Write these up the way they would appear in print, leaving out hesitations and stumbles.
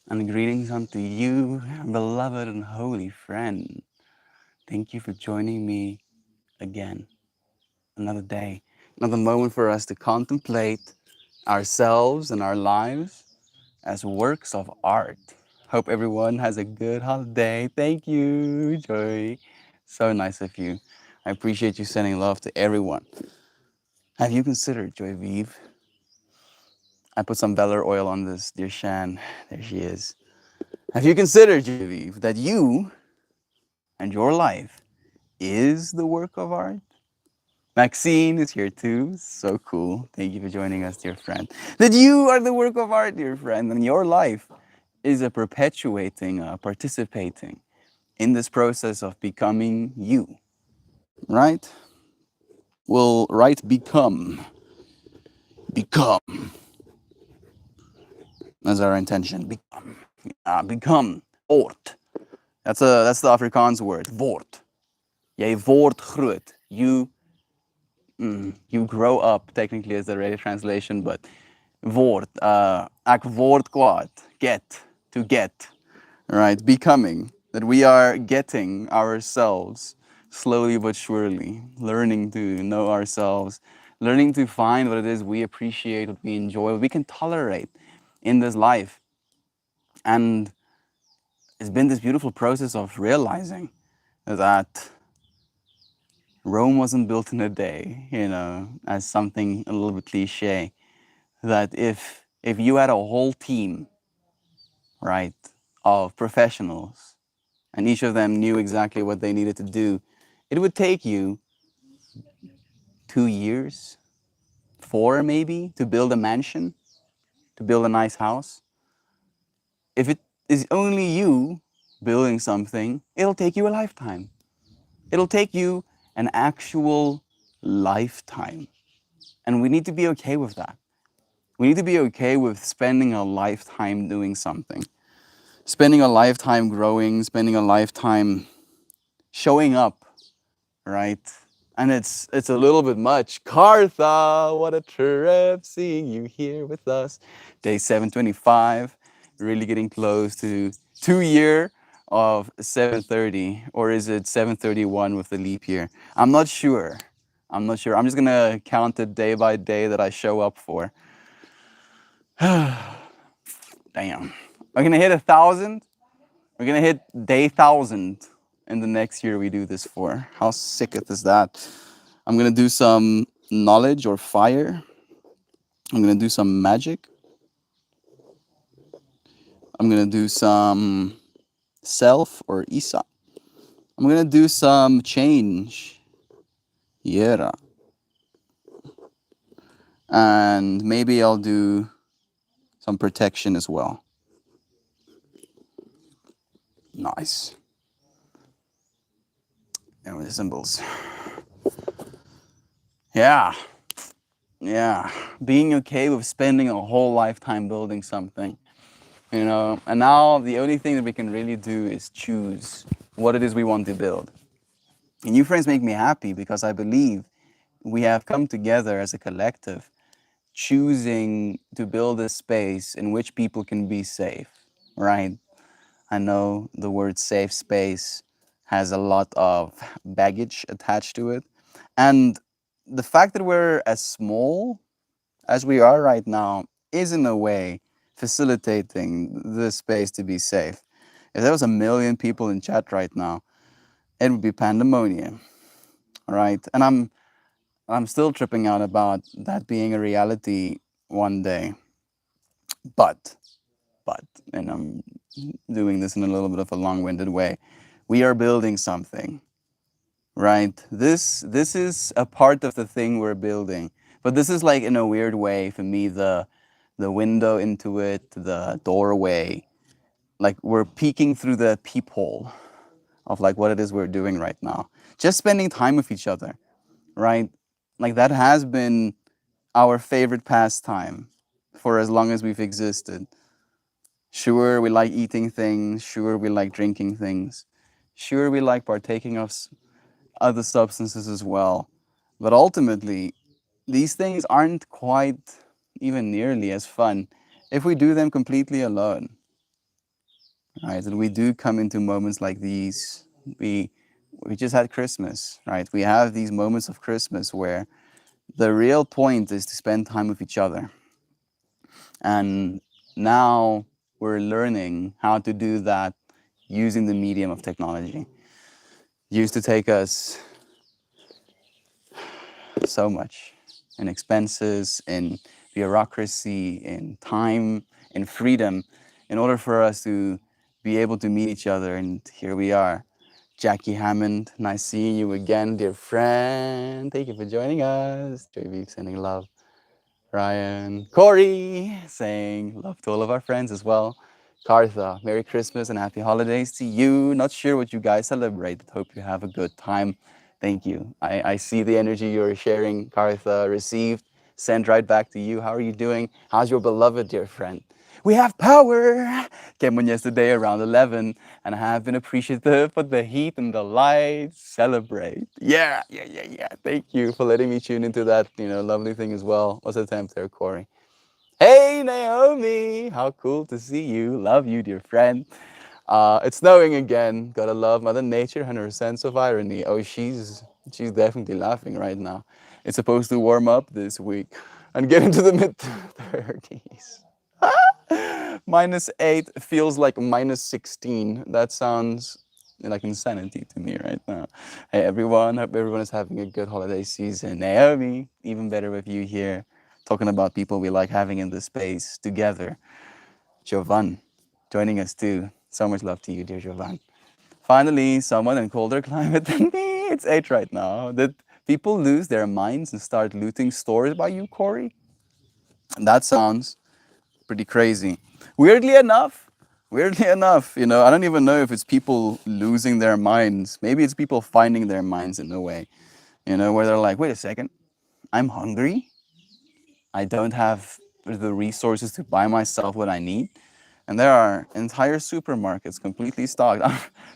And greetings unto you, beloved and holy friend. Thank you for joining me again. Another day, another moment for us to contemplate ourselves and our lives as works of art. Hope everyone has a good holiday. Thank you, Joy. So nice of you. I appreciate you sending love to everyone. Have you considered, Joy Vive? I put some Valor oil on this, dear Shan. There she is. Have you considered, Joy Vive, that you and your life is the work of art? Maxine is here too. So cool. Thank you for joining us, dear friend. That you are the work of art, dear friend, and your life is a perpetuating, participating in this process of becoming you, right? Will right become as our intention. Become. Ort. That's the Afrikaans word. Word. Jy word groot. You grow up, technically is the ready translation, but word, ek word kwaad, to get, right? Becoming, that we are getting ourselves slowly but surely, learning to know ourselves, learning to find what it is we appreciate, what we enjoy, what we can tolerate in this life. And it's been this beautiful process of realizing that Rome wasn't built in a day, as something a little bit cliche. That if you had a whole team, right, of professionals, and each of them knew exactly what they needed to do, it would take you 2 years, four maybe, to build a mansion, to build a nice house. If it is only you building something, it'll take you a lifetime. It'll take you an actual lifetime. And we need to be okay with that. We need to be okay with spending a lifetime doing something, spending a lifetime growing, spending a lifetime showing up, right? And it's a little bit much. Kartha, what a trip seeing you here with us. Day 725, really getting close to 2 year of 730, or is it 731 with the leap year? I'm not sure. I'm not sure. I'm just gonna count it day by day that I show up for. Damn. We're gonna hit 1,000. We're gonna hit day 1,000 in the next year we do this for. How sick is that? I'm gonna do some knowledge or fire. I'm gonna do some magic. I'm gonna do some self or Isa. I'm gonna do some change. Yeah. And maybe I'll do some protection as well. Nice. And with the symbols. Yeah. Yeah. Being okay with spending a whole lifetime building something. And now the only thing that we can really do is choose what it is we want to build. And you friends make me happy because I believe we have come together as a collective, choosing to build a space in which people can be safe, right? I know the word safe space has a lot of baggage attached to it. And the fact that we're as small as we are right now is, in a way, facilitating the space to be safe. If there was a million people in chat right now, it would be pandemonium, right? And I'm still tripping out about that being a reality one day. But, but, and I'm doing this in a little bit of a long-winded way. We are building something, right? This is a part of the thing we're building. But this is like, in a weird way, for me, the window into it, the doorway. Like we're peeking through the peephole of like what it is we're doing right now. Just spending time with each other, right? Like that has been our favorite pastime for as long as we've existed. Sure, we like eating things. Sure, we like drinking things. Sure, we like partaking of other substances as well. But ultimately, these things aren't quite even nearly as fun if we do them completely alone. right? And we do come into moments like these. We we just had Christmas, right? We have these moments of Christmas where the real point is to spend time with each other. And now we're learning how to do that using the medium of technology. Used to take us so much in expenses, in bureaucracy, in time, in freedom, in order for us to be able to meet each other. And here we are. Jackie Hammond, nice seeing you again, dear friend. Thank you for joining us. JB sending love. Ryan, Corey saying love to all of our friends as well. Kartha, Merry Christmas and Happy Holidays to you. Not sure what you guys celebrate, but hope you have a good time. Thank you. I see the energy you're sharing, Kartha, received. Send right back to you. How are you doing? How's your beloved, dear friend? We have power. Came on yesterday around 11, and I have been appreciative for the heat and the lights. Celebrate. Yeah, yeah, yeah, yeah. Thank you for letting me tune into that, lovely thing as well. What's the temp there, Corey? Hey, Naomi. How cool to see you. Love you, dear friend. It's snowing again. Gotta love Mother Nature and her sense of irony. Oh, she's definitely laughing right now. It's supposed to warm up this week and get into the mid 30s. -8 feels like -16. That sounds like insanity to me right now. Hey everyone, hope everyone is having a good holiday season. Naomi, even better with you here, talking about people we like having in the space together. Jovan, joining us too. So much love to you, dear Jovan. Finally, someone in colder climate than me. It's 8 right now. Did people lose their minds and start looting stores by you, Corey? That sounds pretty crazy. Weirdly enough, I don't even know if it's people losing their minds. Maybe it's people finding their minds in a way, where they're like, wait a second, I'm hungry. I don't have the resources to buy myself what I need. And there are entire supermarkets completely stocked.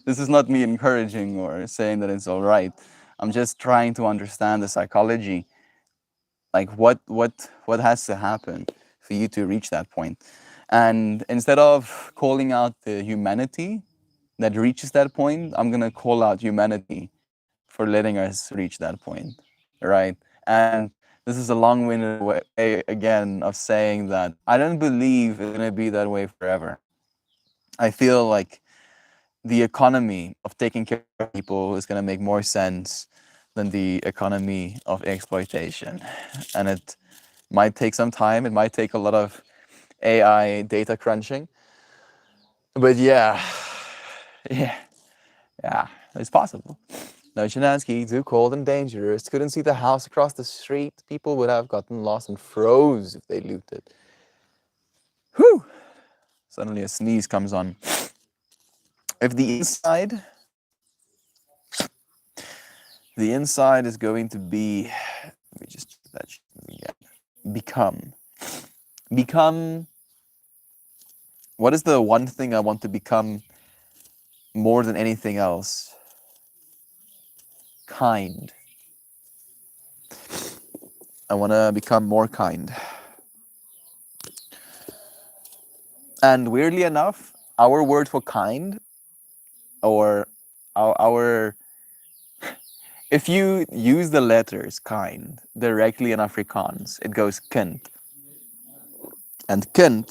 This is not me encouraging or saying that it's all right. I'm just trying to understand the psychology. Like what has to happen for you to reach that point? And instead of calling out the humanity that reaches that point, I'm gonna call out humanity for letting us reach that point, right? And this is a long-winded way again of saying that I don't believe it's gonna be that way forever. I feel like the economy of taking care of people is gonna make more sense than the economy of exploitation, and it might take some time. It might take a lot of AI data crunching. But yeah, yeah, yeah, it's possible. No, Chinansky, too cold and dangerous. Couldn't see the house across the street. People would have gotten lost and froze if they looted. Whew! Suddenly a sneeze comes on. If the inside is going to be, let me just check that again. Become. Become. What is the one thing I want to become more than anything else? Kind. I want to become more kind. And weirdly enough, our word for kind, or our if you use the letters kind directly in Afrikaans, it goes kind. And kind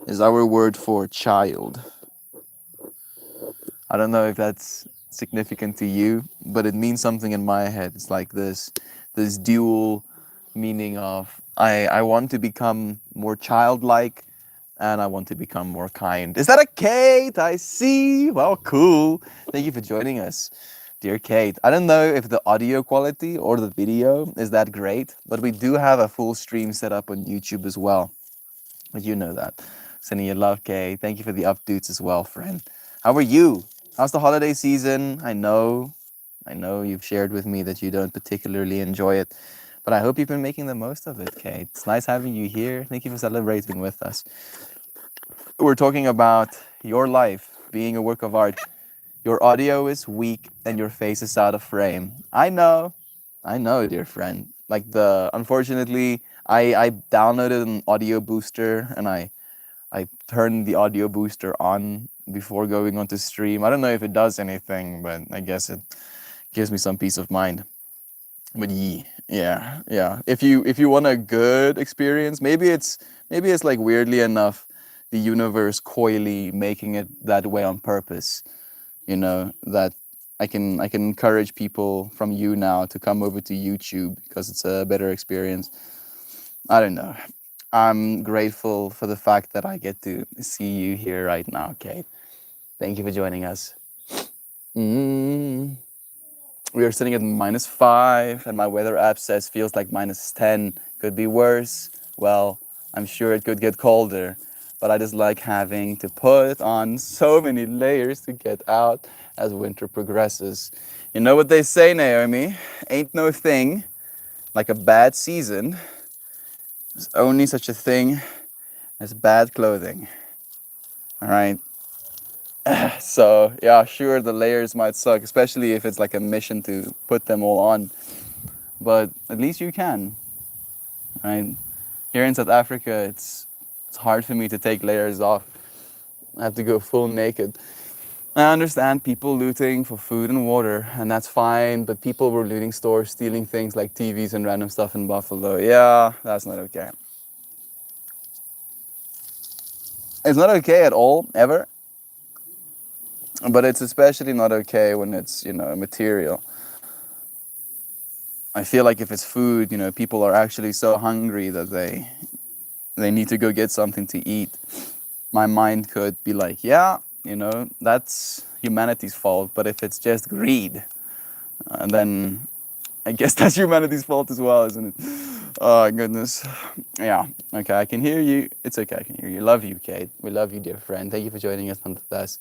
is our word for child. I don't know if that's significant to you, but it means something in my head. It's like this dual meaning of I want to become more childlike and I want to become more kind. Is that a Kate? I see. Well, cool. Thank you for joining us, dear Kate. I don't know if the audio quality or the video is that great, but we do have a full stream set up on YouTube as well. But you know that. Sending you love, Kate. Thank you for the updates as well, friend. How are you? How's the holiday season? I know you've shared with me that you don't particularly enjoy it, but I hope you've been making the most of it, Kate. It's nice having you here. Thank you for celebrating with us. We're talking about your life being a work of art. Your audio is weak and your face is out of frame. I know, dear friend. Unfortunately, I downloaded an audio booster and I I turn the audio booster on before going onto stream. I don't know if it does anything, but I guess it gives me some peace of mind. But yeah. If you want a good experience, maybe it's like weirdly enough, the universe coyly making it that way on purpose. That I can encourage people from you now to come over to YouTube because it's a better experience. I don't know. I'm grateful for the fact that I get to see you here right now, Kate. Thank you for joining us. Mm. We are sitting at -5, and my weather app says feels like -10. Could be worse. Well, I'm sure it could get colder, but I just like having to put on so many layers to get out as winter progresses. You know what they say, Naomi? Ain't no thing like a bad season. There's only such a thing as bad clothing. All right. So yeah, sure, the layers might suck, especially if it's like a mission to put them all on. But at least you can, right? Here in South Africa, it's hard for me to take layers off. I have to go full naked. I understand people looting for food and water, and that's fine. But people were looting stores, stealing things like TVs and random stuff in Buffalo. Yeah, that's not okay. It's not okay at all, ever. But it's especially not okay when it's, material. I feel like if it's food, people are actually so hungry that they need to go get something to eat. My mind could be like, yeah, that's humanity's fault. But if it's just greed, then I guess that's humanity's fault as well, isn't it? Oh, goodness. Yeah, okay, I can hear you. It's okay, I can hear you. Love you, Kate. We love you, dear friend. Thank you for joining us nonetheless.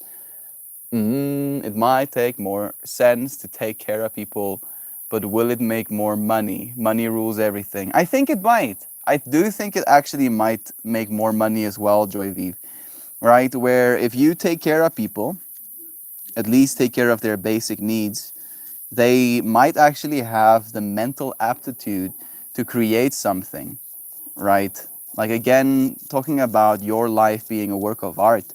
It might take more sense to take care of people, but will it make more money? Money rules everything. I think it might. I do think it actually might make more money as well, Joyviv, right? Where if you take care of people, at least take care of their basic needs, they might actually have the mental aptitude to create something, right? Like, again, talking about your life being a work of art.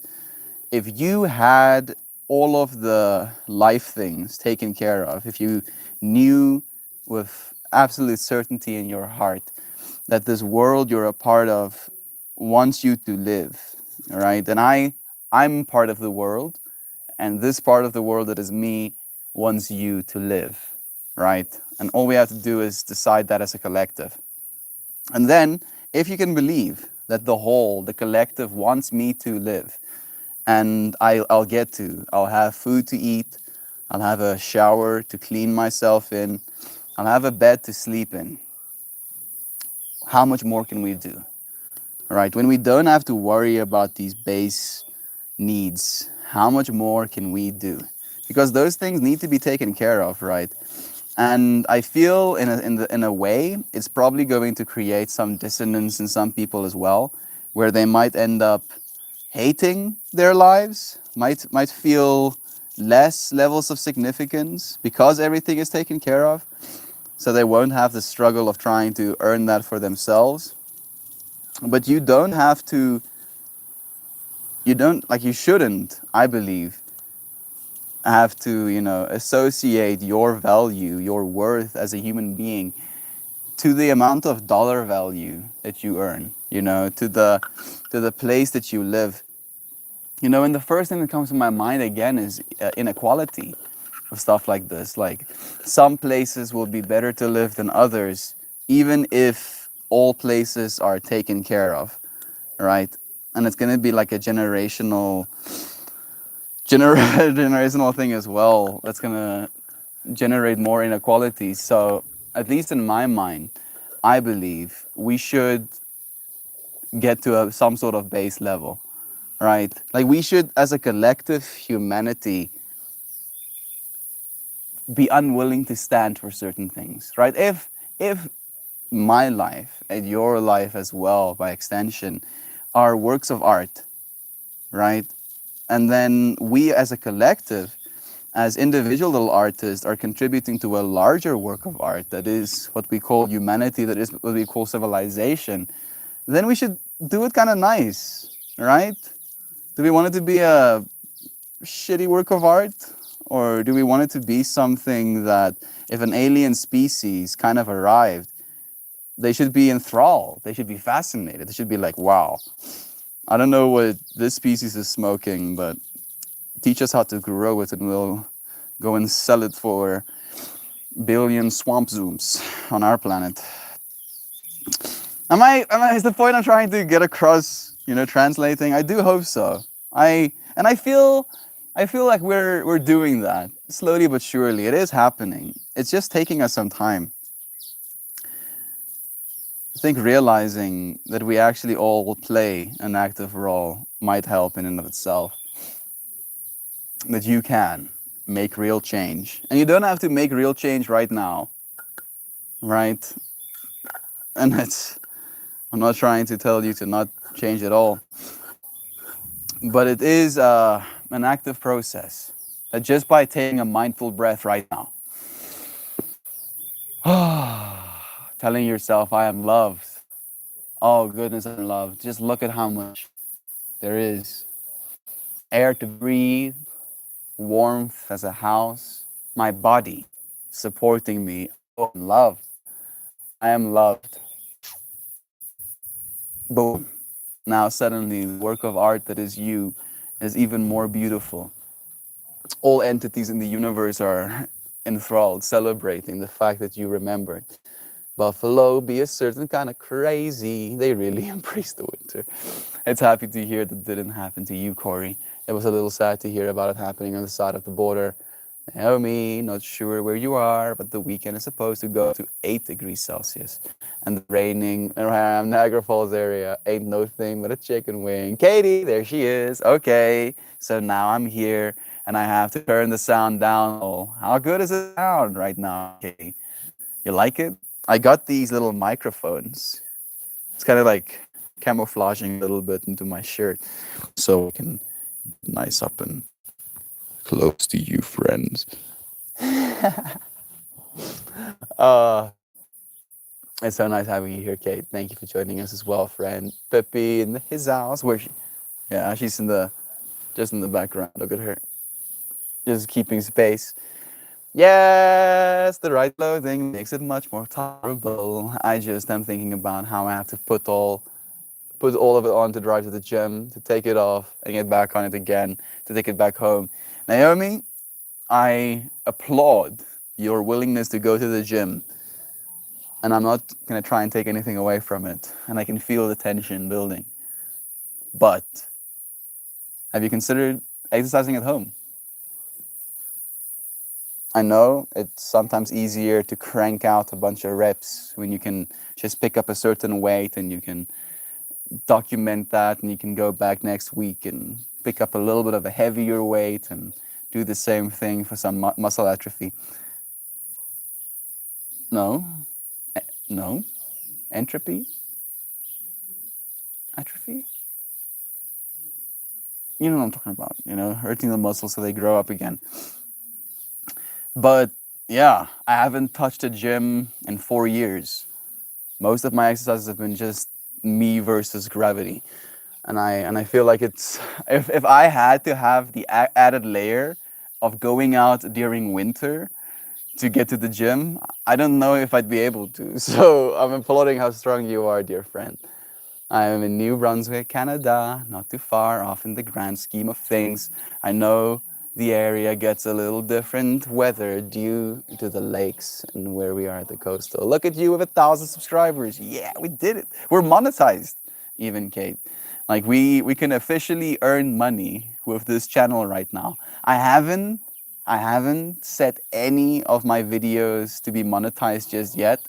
If you had all of the life things taken care of, if you knew with absolute certainty in your heart that this world you're a part of wants you to live, all right? And I'm part of the world, and this part of the world that is me wants you to live, right? And all we have to do is decide that as a collective. And then, if you can believe that the whole, the collective wants me to live, and I'll have food to eat, I'll have a shower to clean myself in, I'll have a bed to sleep in. How much more can we do? Right? When we don't have to worry about these base needs, how much more can we do? Because those things need to be taken care of, right? And I feel in a way, it's probably going to create some dissonance in some people as well, where they might end up hating their lives, might feel less levels of significance because everything is taken care of. So they won't have the struggle of trying to earn that for themselves. But you don't have to, you shouldn't, I believe, have to, associate your value, your worth as a human being to the amount of dollar value that you earn, to the place that you live. And the first thing that comes to my mind again is inequality of stuff like this. Like, some places will be better to live than others, even if all places are taken care of, right? And it's going to be like a generational thing as well. That's going to generate more inequality. So, at least in my mind, I believe we should get to some sort of base level, right? Like, we should, as a collective humanity, be unwilling to stand for certain things, right? If my life and your life as well, by extension, are works of art, right? And then we as a collective, as individual little artists, are contributing to a larger work of art that is what we call humanity, that is what we call civilization, then we should do it kind of nice, right? Do we want it to be a shitty work of art? Or do we want it to be something that if an alien species kind of arrived, they should be enthralled, they should be fascinated, they should be like, wow, I don't know what this species is smoking, but teach us how to grow it and we'll go and sell it for billion swamp zooms on our planet. Is the point I'm trying to get across, translating? I do hope so. I feel like we're doing that slowly but surely. It is happening. It's just taking us some time. I think realizing that we actually all play an active role might help in and of itself. That you can make real change. And you don't have to make real change right now, right? And I'm not trying to tell you to not change at all. But it is an active process. That just by taking a mindful breath right now, telling yourself, I am loved. Oh, goodness, I'm loved. Just look at how much there is. Air to breathe, warmth as a house, my body supporting me. Oh, I'm loved. I am loved. Boom. Now suddenly the work of art that is you is even more beautiful. All entities in the universe are enthralled, celebrating the fact that you remembered. Buffalo, be a certain kind of crazy. They really embrace the winter. It's happy to hear that didn't happen to you, Corey. It was a little sad to hear about it happening on the side of the border. Naomi, not sure where you are, but the weekend is supposed to go to 8 degrees Celsius. And the raining around Niagara Falls area ain't no thing but a chicken wing. Katie, there she is. Okay, so now I'm here and I have to turn the sound down. Oh, how good is it sound right now, Katie? You like it? I got these little microphones. It's kind of like camouflaging a little bit into my shirt so I can nice up and close to you, friends. uh, it's so nice having you here, Kate. Thank you for joining us as well, friend. Peppy in his house. Where she? Yeah, she's just in the background. Look at her, just keeping space. Yes, the right clothing makes it much more tolerable. I just am thinking about how I have to put all of it on to drive to the gym, to take it off and get back on it again, to take it back home. Naomi, I applaud your willingness to go to the gym. And I'm not going to try and take anything away from it. And I can feel the tension building. But have you considered exercising at home? I know it's sometimes easier to crank out a bunch of reps when you can just pick up a certain weight and you can document that and you can go back next week and pick up a little bit of a heavier weight and do the same thing for some muscle atrophy. No, no, entropy, atrophy. You know what I'm talking about, hurting the muscles so they grow up again. But yeah, I haven't touched a gym in 4 years. Most of my exercises have been just me versus gravity. And I feel like it's if I had to have the added layer of going out during winter to get to the gym, I don't know if I'd be able to. So I'm applauding how strong you are, dear friend. I am in New Brunswick, Canada, not too far off in the grand scheme of things. I know the area gets a little different weather due to the lakes and where we are at the coastal. Look at you with 1,000 subscribers. Yeah, we did it. We're monetized, even, Kate. Like we can officially earn money with this channel right now. I haven't set any of my videos to be monetized just yet.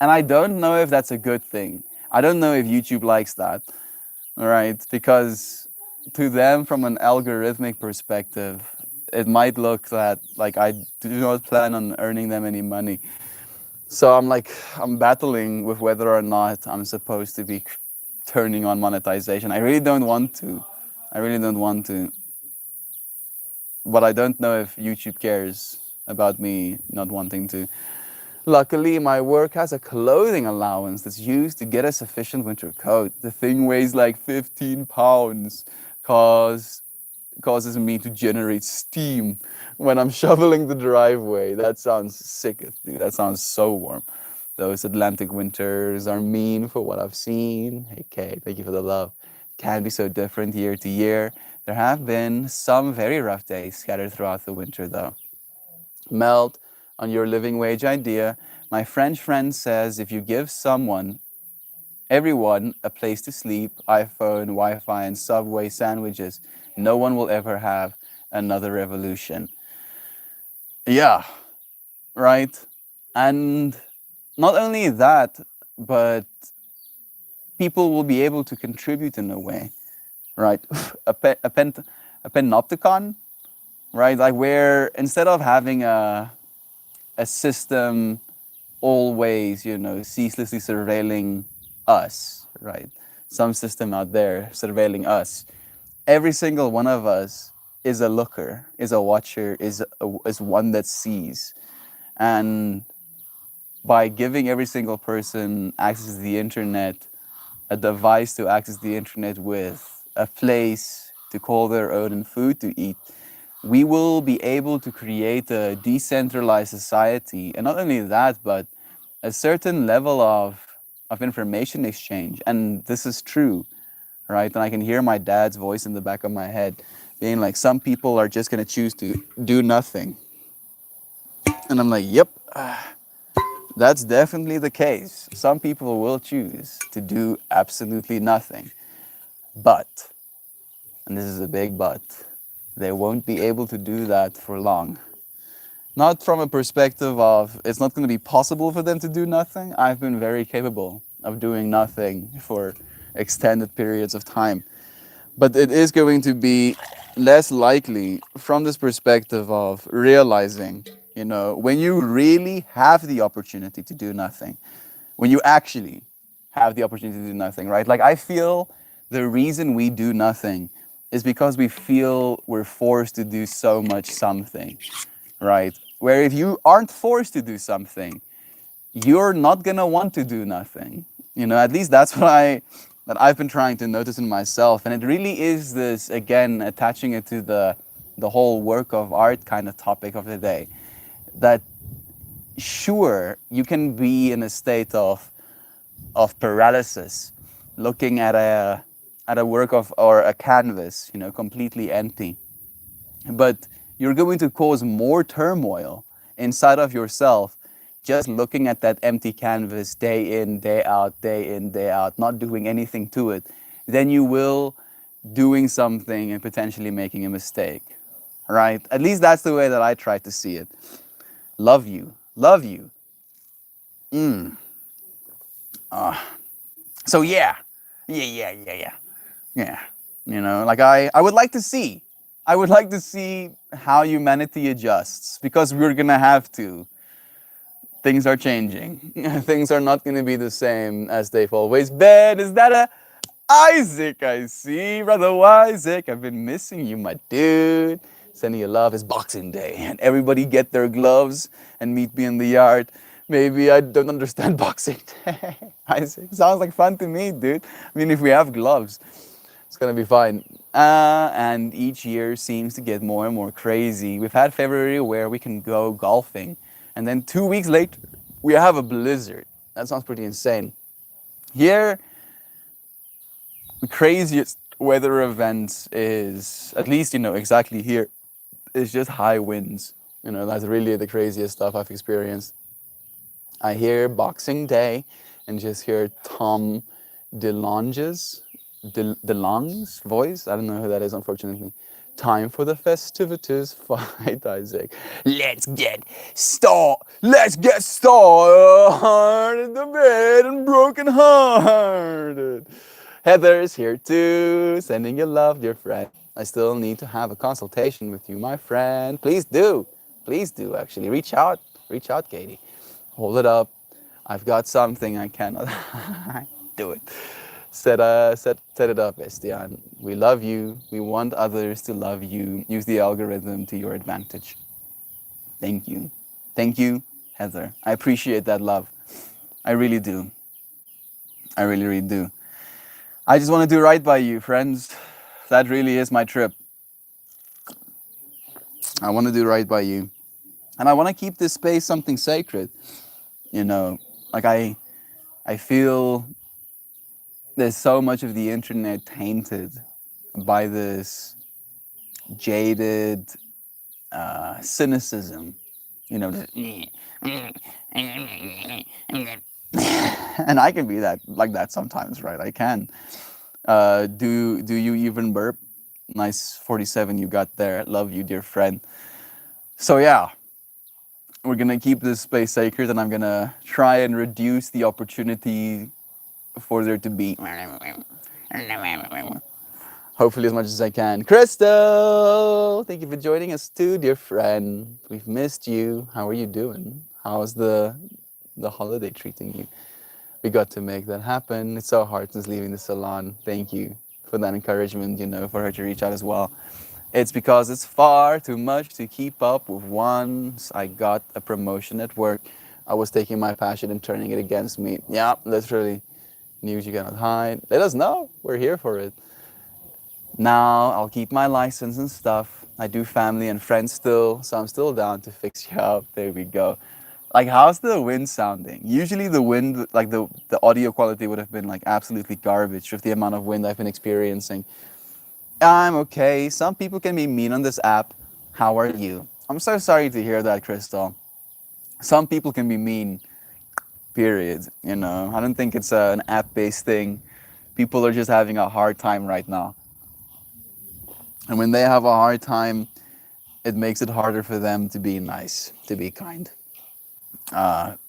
And I don't know if that's a good thing. I don't know if YouTube likes that, all right? Because to them, from an algorithmic perspective, it might look that like I do not plan on earning them any money. So I'm battling with whether or not I'm supposed to be turning on monetization. I really don't want to. I really don't want to. But I don't know if YouTube cares about me not wanting to. Luckily, my work has a clothing allowance that's used to get a sufficient winter coat. The thing weighs like 15 pounds, cause causes me to generate steam when I'm shoveling the driveway. That sounds sick, dude. That sounds so warm. Those Atlantic winters are mean for what I've seen. Hey, Kay, thank you for the love. Can be so different year to year. There have been some very rough days scattered throughout the winter, though. Melt on your living wage idea. My French friend says if you give everyone, a place to sleep, iPhone, Wi Fi, and Subway sandwiches, no one will ever have another revolution. Yeah, right? And not only that, but people will be able to contribute in a way, right? A panopticon, right? Like where instead of having a system always, ceaselessly surveilling us, right? Some system out there surveilling us. Every single one of us is a looker, is a watcher, is one that sees. And by giving every single person access to the internet, a device to access the internet with, a place to call their own and food to eat, we will be able to create a decentralized society. And not only that, but a certain level of information exchange. And this is true, right? And I can hear my dad's voice in the back of my head being like, some people are just going to choose to do nothing. And I'm like, yep, that's definitely the case. Some people will choose to do absolutely nothing. But, and this is a big but, they won't be able to do that for long. Not from a perspective of it's not going to be possible for them to do nothing. I've been very capable of doing nothing for extended periods of time. But it is going to be less likely from this perspective of realizing, when you really have the opportunity to do nothing, when you actually have the opportunity to do nothing, right? Like I feel the reason we do nothing is because we feel we're forced to do so much something, right? Where if you aren't forced to do something, you're not gonna want to do nothing. At least that's that I've been trying to notice in myself. And it really is this, again, attaching it to the whole work of art kind of topic of the day. That sure, you can be in a state of paralysis, looking at a work of or a canvas, completely empty. But you're going to cause more turmoil inside of yourself just looking at that empty canvas day in, day out, not doing anything to it, than you will doing something and potentially making a mistake, right? At least that's the way that I try to see it. Love you. Love you. So yeah. Yeah. Like I would like to see. I would like to see how humanity adjusts because we're gonna have to. Things are changing. Things are not gonna be the same as they've always been. Is that a Isaac? I see, brother Isaac. I've been missing you, my dude. Sending you love. It's Boxing Day, and everybody get their gloves and meet me in the yard. Maybe I don't understand Boxing Day. Isaac, sounds like fun to me, dude. I mean, if we have gloves, it's gonna be fine. And each year seems to get more and more crazy. We've had February where we can go golfing, and then 2 weeks later, we have a blizzard. That sounds pretty insane. Here, the craziest weather event is, at least, exactly here, is just high winds. That's really the craziest stuff I've experienced. I hear Boxing Day and just hear Tom DeLonge's voice. I don't know who that is, unfortunately. Time for the festivities, fight Isaac. Let's get started. The bed and broken hearted. Heather's here too, sending you love, dear friend. I still need to have a consultation with you, my friend. Please do. Please do, actually. Reach out, Katie. Hold it up. I've got something I cannot do it. Set it up, Estian. We love you. We want others to love you. Use the algorithm to your advantage. Thank you. Thank you. Heather. I appreciate that love. I really do. I really, really do. I just want to do right by you, friends. That really is my trip. I want to do right by you. And I want to keep this space something sacred. You know, like I feel there's so much of the internet tainted by this jaded cynicism. You know, and I can be that like that sometimes, right? I can. Do you even burp? Nice 47 you got there. Love you, dear friend. So yeah, we're gonna keep this space sacred, and I'm gonna try and reduce the opportunity for there to be. Hopefully as much as I can. Crystal, thank you for joining us too, dear friend. We've missed you. How are you doing? How's the holiday treating you? We got to make that happen. It's so hard since leaving the salon. Thank you for that encouragement, for her to reach out as well. It's because it's far too much to keep up with. Once I got a promotion at work, I was taking my passion and turning it against me. Yeah, literally. News you cannot hide. Let us know. We're here for it. Now I'll keep my license and stuff. I do family and friends still, so I'm still down to fix you up. There we go. Like, how's the wind sounding? Usually the wind, like the audio quality would have been like absolutely garbage with the amount of wind I've been experiencing. I'm okay. Some people can be mean on this app. How are you? I'm so sorry to hear that, Crystal. Some people can be mean, period. I don't think it's an app-based thing. People are just having a hard time right now. And when they have a hard time, it makes it harder for them to be nice, to be kind.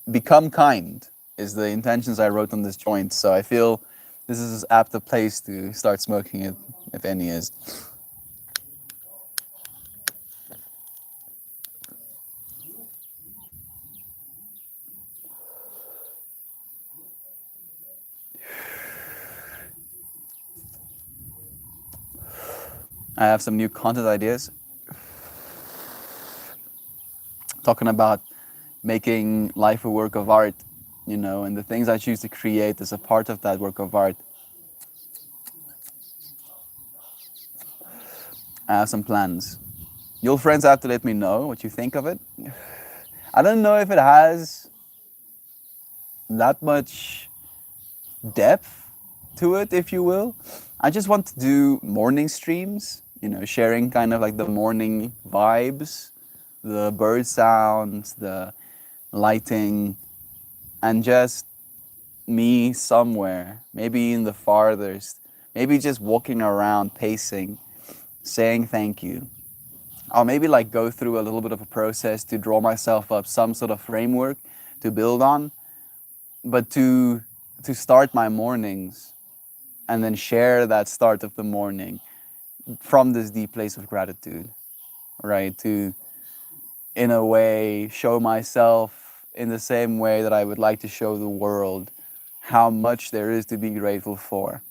Become kind is the intentions I wrote on this joint. So I feel this is as apt a place to start smoking it, if any is. I have some new content ideas talking about making life a work of art, and the things I choose to create as a part of that work of art. I have some plans. Your friends have to let me know what you think of it. I don't know if it has that much depth to it, if you will. I just want to do morning streams, sharing kind of like the morning vibes, the bird sounds, the lighting, and just me somewhere, maybe in the farthest, maybe just walking around, pacing, saying thank you. I'll maybe like go through a little bit of a process to draw myself up some sort of framework to build on, but to start my mornings and then share that start of the morning from this deep place of gratitude, right? To, in a way, show myself in the same way that I would like to show the world how much there is to be grateful for.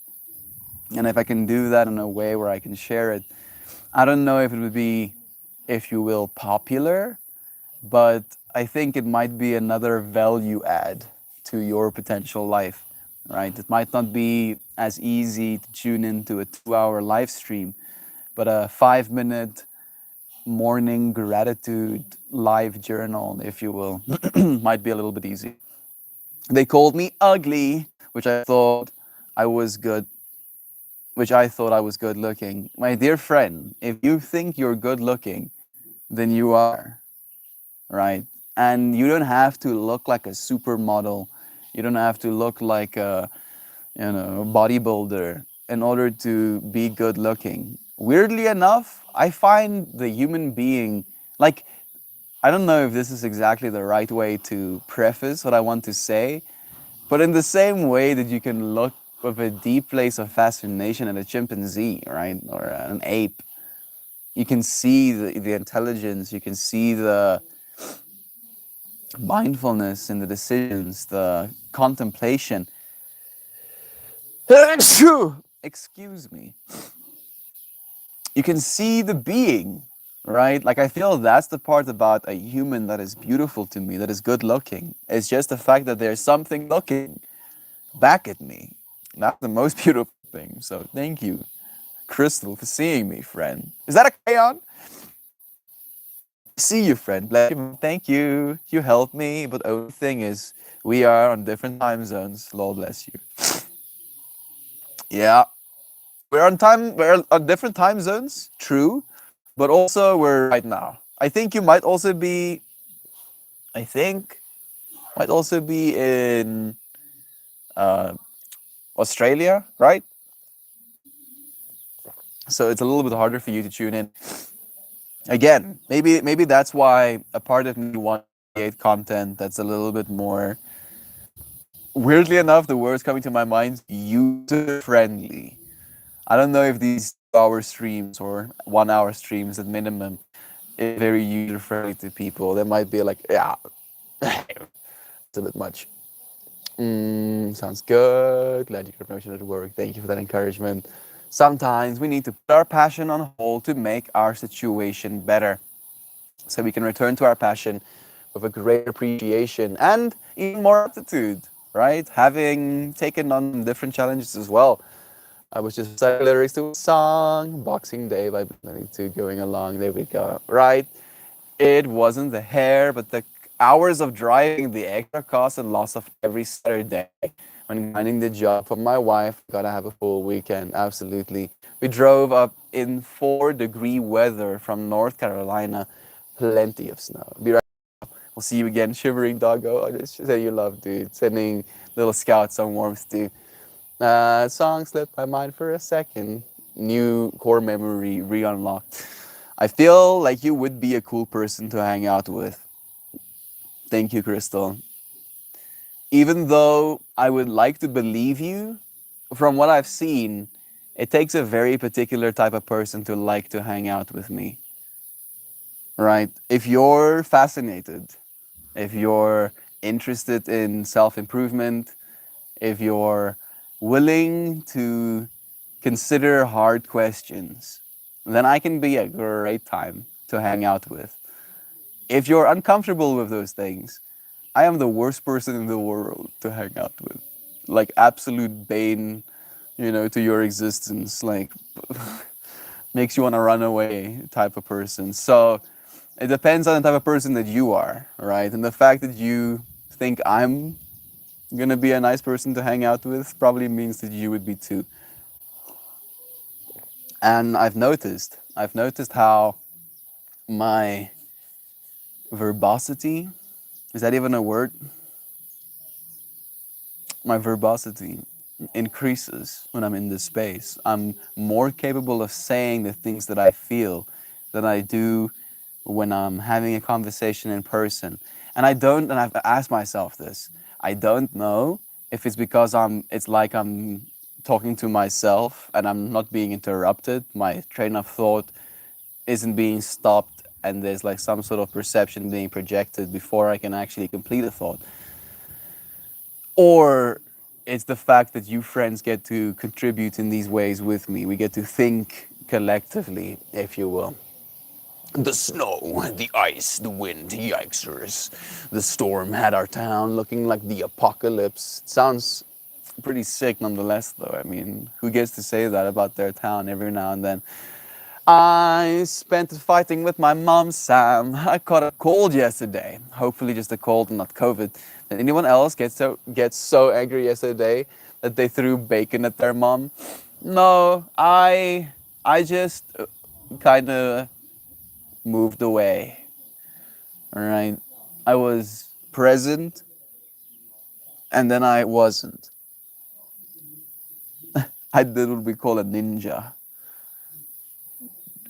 And if I can do that in a way where I can share it, I don't know if it would be, if you will, popular, but I think it might be another value add to your potential life, right? It might not be as easy to tune into a 2-hour live stream, but a 5-minute morning gratitude live journal, if you will, might be a little bit easy. They called me ugly, which I thought I was good, which I thought I was good looking. My dear friend, if you think you're good looking, then you are, right? And you don't have to look like a supermodel. You don't have to look like a, bodybuilder in order to be good looking. Weirdly enough, I find the human being, like, I don't know if this is exactly the right way to preface what I want to say, but in the same way that you can look with a deep place of fascination at a chimpanzee, right, or an ape, you can see the intelligence, you can see the mindfulness in the decisions, the contemplation. Excuse me. You can see the being right? Like I feel that's the part about a human that is beautiful to me, that is good looking. It's just the fact that there's something looking back at me. That's the most beautiful thing. So thank you, Crystal, for seeing me, friend. Is that a crayon? See you, friend. Bless you. Thank you. You helped me. But the only thing is, we are on different time zones. Lord bless you. Yeah, we're on time. We're on different time zones. True, but also we're right now. I think you might also be. I think might also be in uh, Australia, right? So it's a little bit harder for you to tune in. Again, maybe that's why a part of me wants to create content that's a little bit more. Weirdly enough, the words coming to my mind, user friendly. I don't know if these 2 hour streams or 1 hour streams at minimum is very user friendly to people. They might be like, yeah, it's a bit much. Sounds good. Glad you got promotion at work. Thank you for that encouragement. Sometimes we need to put our passion on hold to make our situation better so we can return to our passion with a great appreciation and even more aptitude, right? Having taken on some different challenges as well. I was just reciting lyrics to a song, Boxing Day by Blink-182 going along. There we go, right? It wasn't the hair, but the hours of driving, the extra cost and loss of every Saturday when finding the job for my wife. Gotta have a full weekend, absolutely. We drove up in 4-degree weather from North Carolina, plenty of snow. Be right. We'll see you again, shivering doggo. I just say you love, dude. Sending little scouts some warmth, dude. Song slipped my mind for a second. New core memory re-unlocked. I feel like you would be a cool person to hang out with. Thank you, Crystal. Even though I would like to believe you, from what I've seen, it takes a very particular type of person to like to hang out with me. Right? If you're fascinated, if you're interested in self improvement, if you're willing to consider hard questions, then I can be a great time to hang out with. If you're uncomfortable with those things, I am the worst person in the world to hang out with. Like absolute bane, to your existence. Like makes you want to run away type of person. So it depends on the type of person that you are, right? And the fact that you think I'm gonna be a nice person to hang out with probably means that you would be too. And I've noticed how my verbosity, is that even a word? My verbosity increases when I'm in this space. I'm more capable of saying the things that I feel than I do when I'm having a conversation in person. And I've asked myself this, I don't know if it's because it's like I'm talking to myself and I'm not being interrupted. My train of thought isn't being stopped and there's like some sort of perception being projected before I can actually complete a thought. Or it's the fact that you friends get to contribute in these ways with me. We get to think collectively, if you will. The snow, the ice, the wind, yikesers. The storm had our town looking like the apocalypse. It sounds pretty sick nonetheless, though. I mean, who gets to say that about their town every now and then? I spent it fighting with my mom, Sam. I caught a cold yesterday. Hopefully just a cold and not COVID. Did anyone else get so angry yesterday that they threw bacon at their mom? No, I just kind of moved away. All right. I was present and then I wasn't. I did what we call a ninja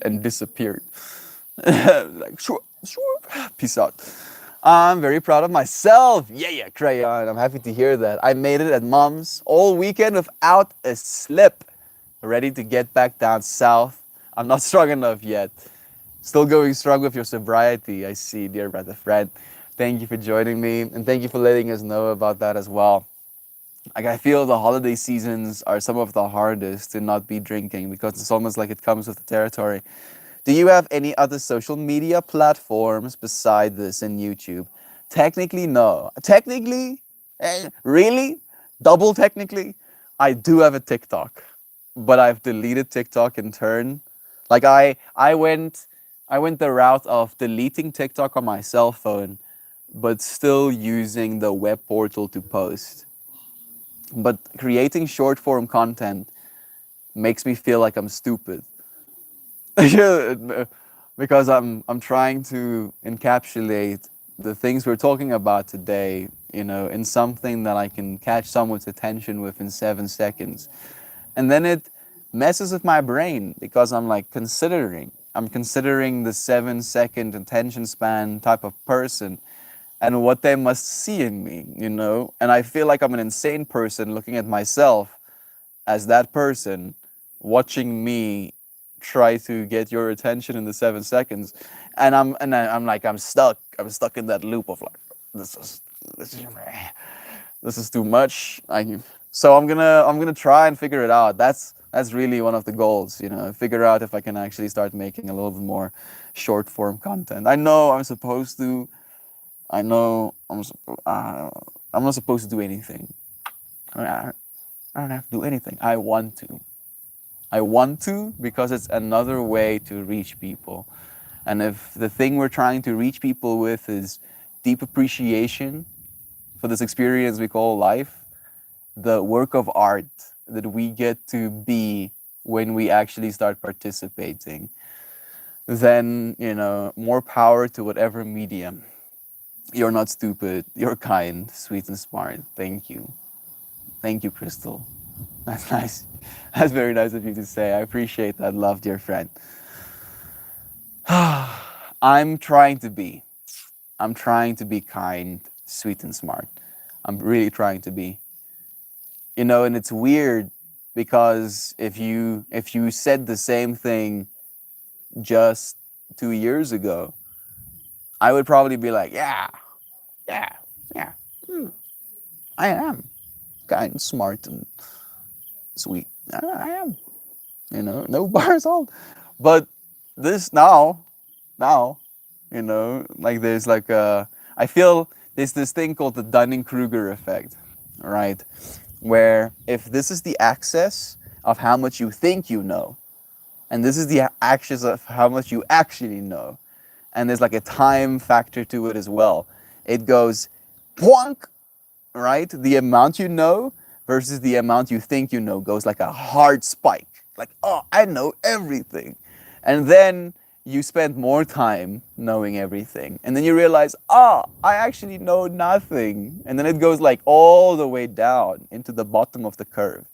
and disappeared. Like, sure, sure, peace out. I'm very proud of myself. Yeah, yeah, crayon. I'm happy to hear that. I made it at mom's all weekend without a slip. Ready to get back down south. I'm not strong enough yet. Still going strong with your sobriety, I see, dear brother Fred. Thank you for joining me, and thank you for letting us know about that as well. Like, I feel the holiday seasons are some of the hardest to not be drinking because it's almost like it comes with the territory. Do you have any other social media platforms beside this and YouTube? Technically, no. Technically, really? Double technically? I do have a TikTok, but I've deleted TikTok in turn. Like I went the route of deleting TikTok on my cell phone, but still using the web portal to post. But creating short form content makes me feel like I'm stupid. Yeah, because I'm trying to encapsulate the things we're talking about today, in something that I can catch someone's attention with in 7 seconds. And then it messes with my brain because I'm considering the 7 second attention span type of person and what they must see in me. And I feel like I'm an insane person looking at myself as that person, watching me try to get your attention in the 7 seconds, and I'm like I'm stuck in that loop of like this is this is this is too much. So I'm gonna try and figure it out. That's really one of the goals, figure out if I can actually start making a little bit more short form content. I know I'm supposed to. I know I'm not supposed to do anything. I don't have to do anything. I want to. I want to because it's another way to reach people. And if the thing we're trying to reach people with is deep appreciation for this experience we call life, the work of art that we get to be when we actually start participating, then, more power to whatever medium. You're not stupid. You're kind, sweet, and smart. Thank you. Thank you, Crystal. That's nice. That's very nice of you to say. I appreciate that love, dear friend. I'm trying to be. I'm trying to be kind, sweet, and smart. I'm really trying to be. And it's weird because if you said the same thing just 2 years ago, I would probably be like, yeah, yeah, yeah. I am kind, smart, and sweet. I am. No bars all. But this now, like there's like I feel there's this thing called the Dunning-Kruger effect, right? Where if this is the axis of how much you think you know, and this is the axis of how much you actually know, and there's like a time factor to it as well. It goes plonk, right? The amount you know versus the amount you think you know goes like a hard spike. Like, oh, I know everything. And then you spend more time knowing everything. And then you realize, I actually know nothing. And then it goes like all the way down into the bottom of the curve.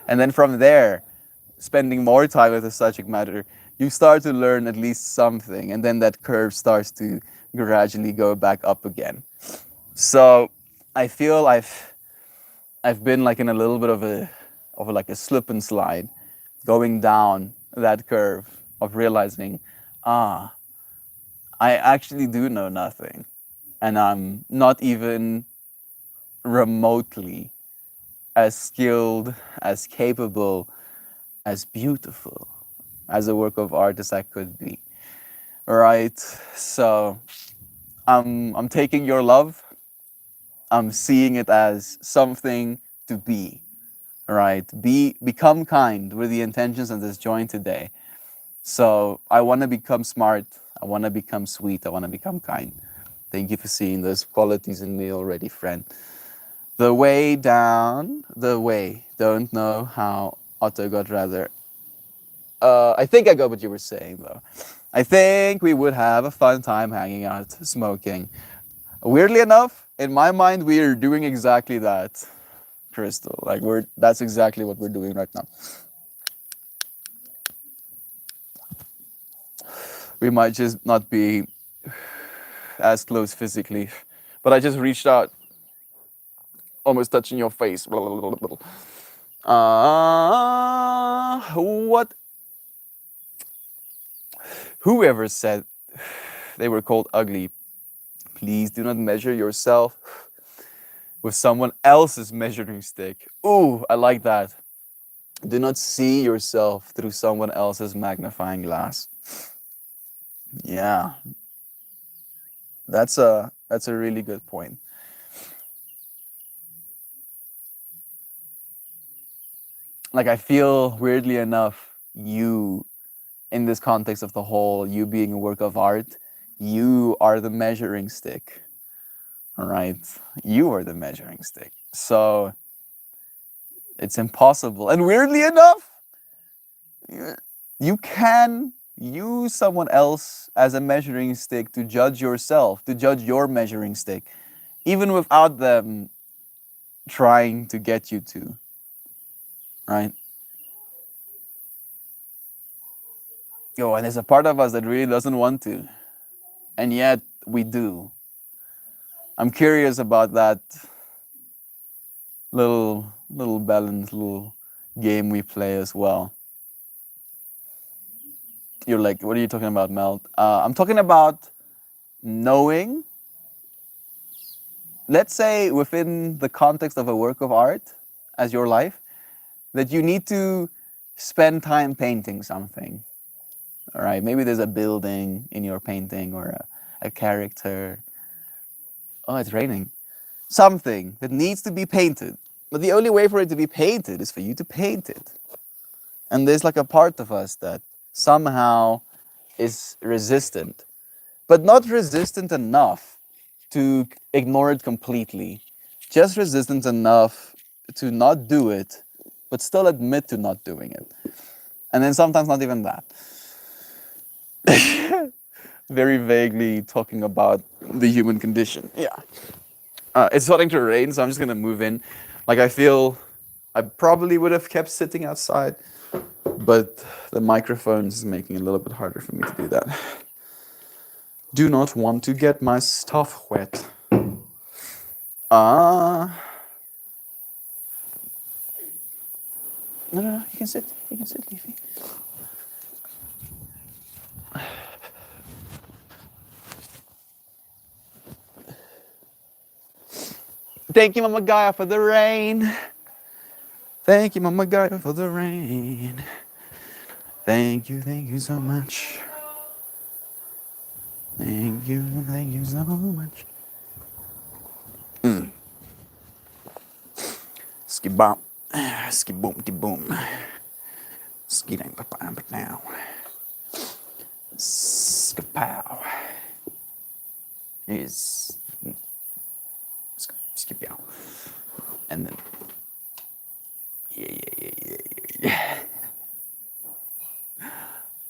And then from there, spending more time with the subject matter, you start to learn at least something. And then that curve starts to gradually go back up again. So I feel I've been like in a little bit of like a slip and slide, going down that curve of realizing, I actually do know nothing, and I'm not even remotely as skilled, as capable, as beautiful as a work of art as I could be. Right? So I'm taking your love. I'm seeing it as something to be, right? Become kind with the intentions of this join today. So I want to become smart. I want to become sweet. I want to become kind. Thank you for seeing those qualities in me already, friend. The way down, the way. Don't know how Otto got rather. I think I got what you were saying though. I think we would have a fun time hanging out, smoking. Weirdly enough, in my mind, we are doing exactly that, Crystal. Like that's exactly what we're doing right now. We might just not be as close physically, but I just reached out, almost touching your face. What? Whoever said they were called ugly, please do not measure yourself with someone else's measuring stick. Ooh, I like that. Do not see yourself through someone else's magnifying glass. Yeah, that's a really good point. Like I feel weirdly enough, you in this context of the whole, you being a work of art, you are the measuring stick. All right, you are the measuring stick. So it's impossible. And weirdly enough, you can use someone else as a measuring stick to judge yourself, to judge your measuring stick, even without them trying to get you to, right? Oh, and there's a part of us that really doesn't want to, and yet we do. I'm curious about that little balance, little game we play as well. You're like, what are you talking about, Mel? I'm talking about knowing, let's say within the context of a work of art as your life, that you need to spend time painting something. All right, maybe there's a building in your painting or a character. Oh, it's raining. Something that needs to be painted. But the only way for it to be painted is for you to paint it. And there's like a part of us that somehow is resistant, but not resistant enough to ignore it completely. Just resistant enough to not do it, but still admit to not doing it. And then sometimes not even that. Very vaguely talking about the human condition. Yeah. It's starting to rain, so I'm just gonna move in. Like I feel I probably would have kept sitting outside, but the microphone is making it a little bit harder for me to do that. Do not want to get my stuff wet. Ah. No, you can sit. You can sit, Leafy. Thank you, Mama Gaia, for the rain. Thank you, Mama Gaia, for the rain. Thank you so much. Thank you so much. Skibop. Skiboom de boom. Skidang papa but now. Skipow. Is skipow. And then yeah.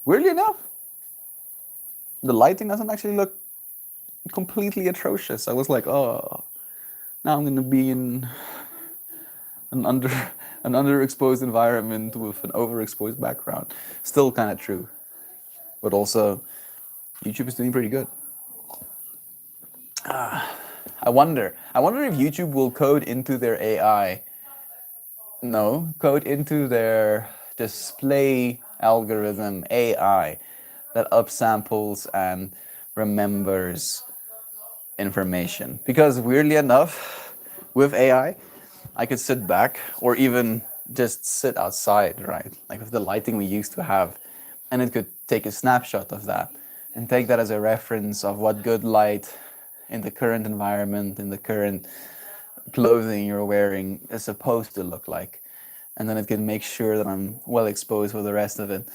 Weirdly enough, the lighting doesn't actually look completely atrocious. I was like, oh, now I'm gonna be in an underexposed environment with an overexposed background. Still kind of true, but also YouTube is doing pretty good. I wonder if YouTube will code into their AI. No, code into their display algorithm AI that upsamples and remembers information. Because weirdly enough, with AI, I could sit back or even just sit outside, right? Like with the lighting we used to have, and it could take a snapshot of that and take that as a reference of what good light in the current environment, in the current clothing you're wearing is supposed to look like. And then it can make sure that I'm well exposed for the rest of it.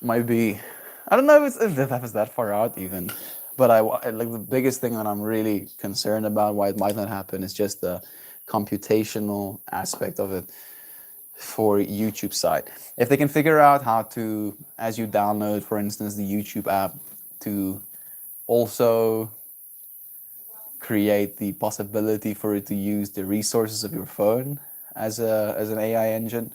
Might be, I don't know if that was that far out even, but I like the biggest thing that I'm really concerned about why it might not happen is just the computational aspect of it for YouTube side. If they can figure out how to, as you download, for instance, the YouTube app, to also create the possibility for it to use the resources of your phone as an AI engine.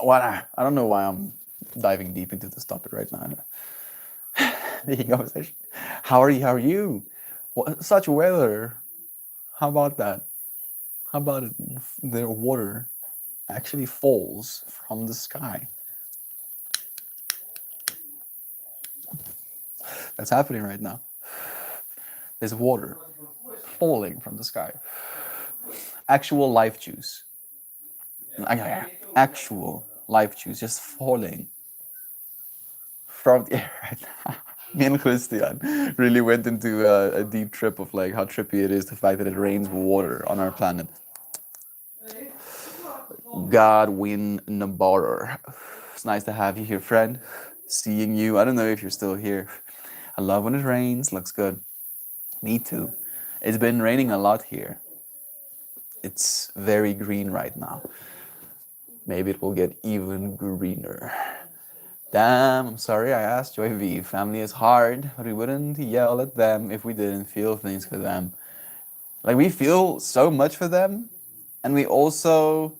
Well, I don't know why I'm diving deep into this topic right now. Making conversation. How are you? How are you? What, such weather. How about that? How about it? The water actually falls from the sky. That's happening right now. There's water falling from the sky. Actual life juice. Actual life juice just falling from the air right now. Me and Christian really went into a deep trip of like how trippy it is the fact that it rains water on our planet. Godwin Nabarro. It's nice to have you here, friend. Seeing you. I don't know if you're still here. I love when it rains. Looks good. Me too. It's been raining a lot here. It's very green right now. Maybe it will get even greener. Damn, I'm sorry I asked Joy V. Family is hard, but we wouldn't yell at them if we didn't feel things for them. Like, we feel so much for them, and we also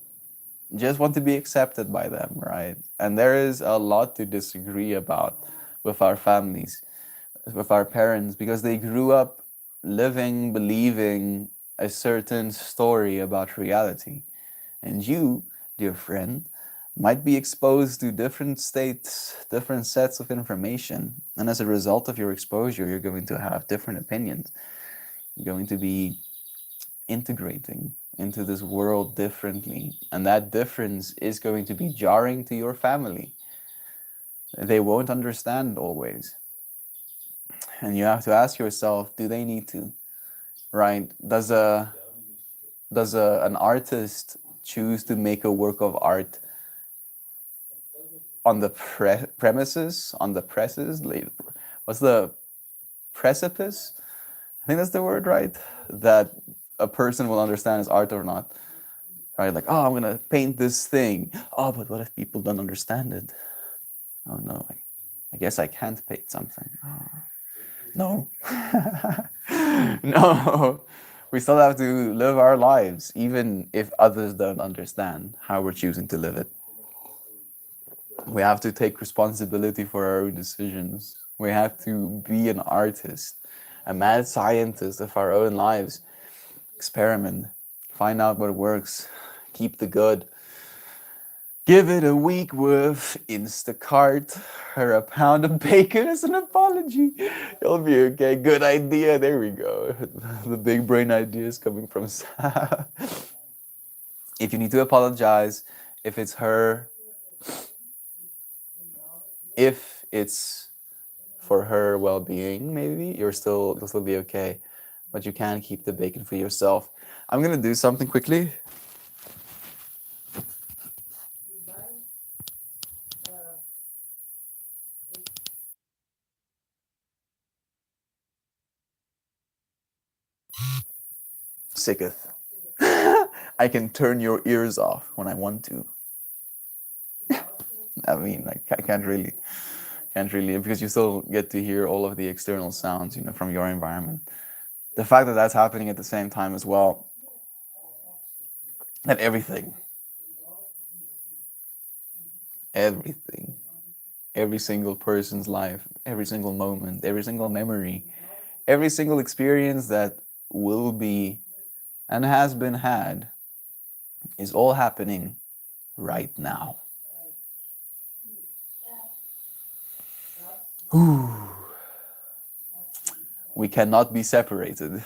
just want to be accepted by them, right? And there is a lot to disagree about with our families, with our parents, because they grew up living, believing a certain story about reality. And you, dear friend, might be exposed to different states, different sets of information. And as a result of your exposure, you're going to have different opinions. You're going to be integrating into this world differently. And that difference is going to be jarring to your family. They won't understand always. And you have to ask yourself, do they need to? Right? Does an artist choose to make a work of art on the premises, on the presses? What's the precipice? I think that's the word, right? That a person will understand as art or not. Right? Like, oh, I'm gonna paint this thing. Oh, but what if people don't understand it? Oh no, I guess I can't paint something. Oh, no. No. We still have to live our lives, even if others don't understand how we're choosing to live it. We have to take responsibility for our own decisions. We have to be an artist, a mad scientist of our own lives. Experiment, find out what works, keep the good. Give it a week with Instacart or a pound of bacon as an apology. You'll be okay. Good idea. There we go. The big brain idea is coming from Sam. If you need to apologize, if it's her, if it's for her well-being, maybe you'll still be okay. But you can keep the bacon for yourself. I'm gonna do something quickly. Sicketh. I can turn your ears off when I want to. I mean, like, I can't really, because you still get to hear all of the external sounds, from your environment. The fact that that's happening at the same time as well, that everything, every single person's life, every single moment, every single memory, every single experience that will be and has been had is all happening right now. We cannot be separated.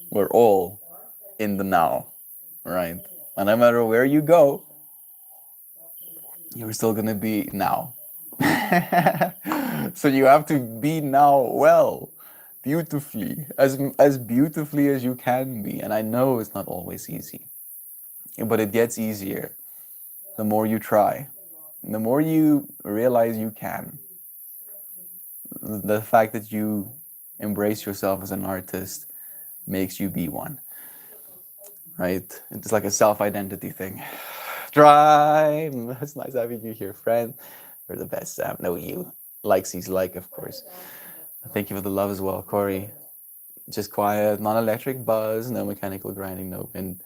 We're all in the now, right? And no matter where you go, you're still gonna be now. So you have to be now well, beautifully, as beautifully as you can be. And I know it's not always easy, but it gets easier the more you try, the more you realize you can. The fact that you embrace yourself as an artist makes you be one, right? It's like a self-identity thing. Drive. It's nice having you here, friend. You're the best, Sam. No, you. Likesies like, of course. Thank you for the love as well, Corey. Just quiet, non-electric buzz, no mechanical grinding, no wind.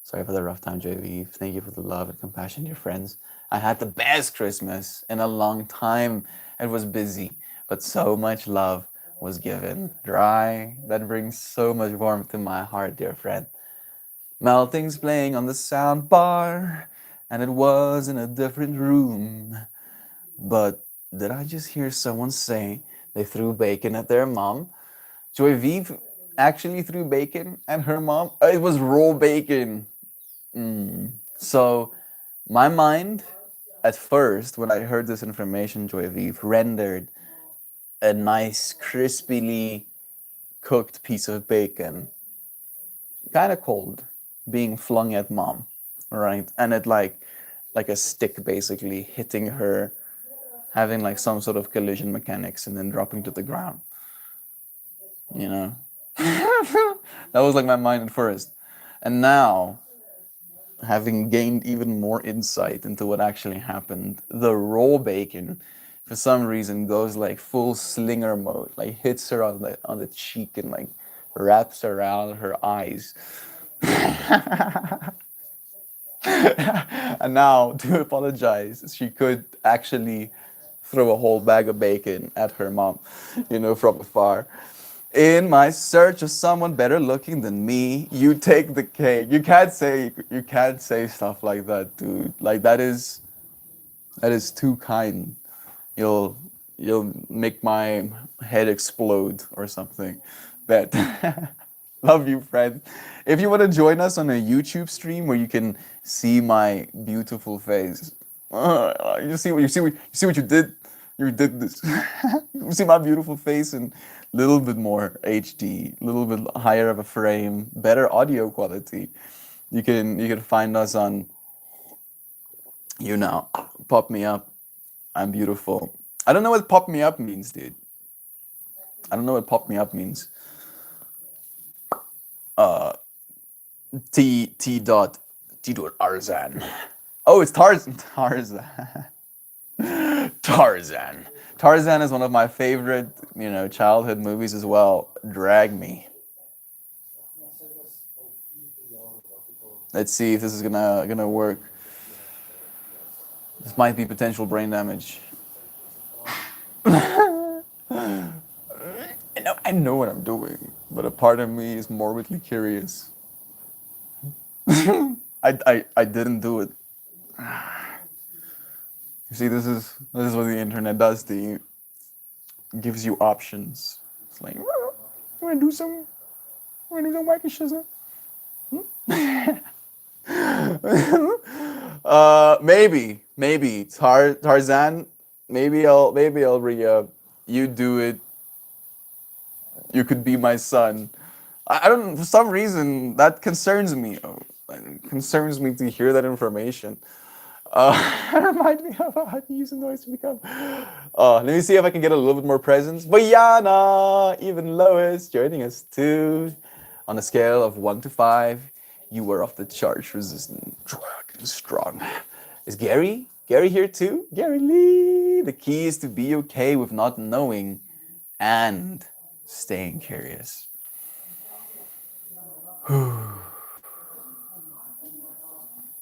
Sorry for the rough time, JV. Thank you for the love and compassion, dear friends. I had the best Christmas in a long time. It was busy, but so much love was given. Dry, that brings so much warmth to my heart, dear friend. Melting's playing on the sound bar, and it was in a different room. But did I just hear someone say they threw bacon at their mom? Joy Vive actually threw bacon at her mom? It was raw bacon. So my mind at first, when I heard this information, Joyviv rendered a nice, crispily cooked piece of bacon, kind of cold, being flung at mom, right? And it like a stick basically hitting her, having like some sort of collision mechanics, and then dropping to the ground. You know, that was like my mind at first, and now having gained even more insight into what actually happened, the raw bacon, for some reason, goes like full slinger mode, like hits her on the cheek and like wraps around her eyes. And now, to apologize, she could actually throw a whole bag of bacon at her mom, from afar. In my search of someone better looking than me, you take the cake. You can't say stuff like that, dude. Like that is too kind. You'll you'll make my head explode or something. But love you, friend. If you want to join us on a YouTube stream where you can see my beautiful face, you see what you did. You did this. You see my beautiful face and little bit more HD, little bit higher of a frame, better audio quality. You can find us on pop me up. I'm beautiful. I don't know what pop me up means, dude. I don't know what pop me up means. T dot Arzan. Oh, it's Tarzan. Tarzan. Tarzan. Tarzan is one of my favorite, childhood movies as well. Drag Me. Let's see if this is gonna work. This might be potential brain damage. I know what I'm doing, but a part of me is morbidly curious. I didn't do it. You see, this is what the internet does to you. It gives you options. It's like, you wanna do some wacky shizzle? Maybe Tarzan. Maybe I'll bring you up. You do it. You could be my son. I don't. For some reason, that concerns me. It concerns me to hear that information. Remind me of how to use a noise to become. Let me see if I can get a little bit more presence. Bayana, even Lois, joining us too. On a scale of 1 to 5, you were off the charge resistant, strong. Is Gary here too? Gary Lee. The key is to be okay with not knowing and staying curious.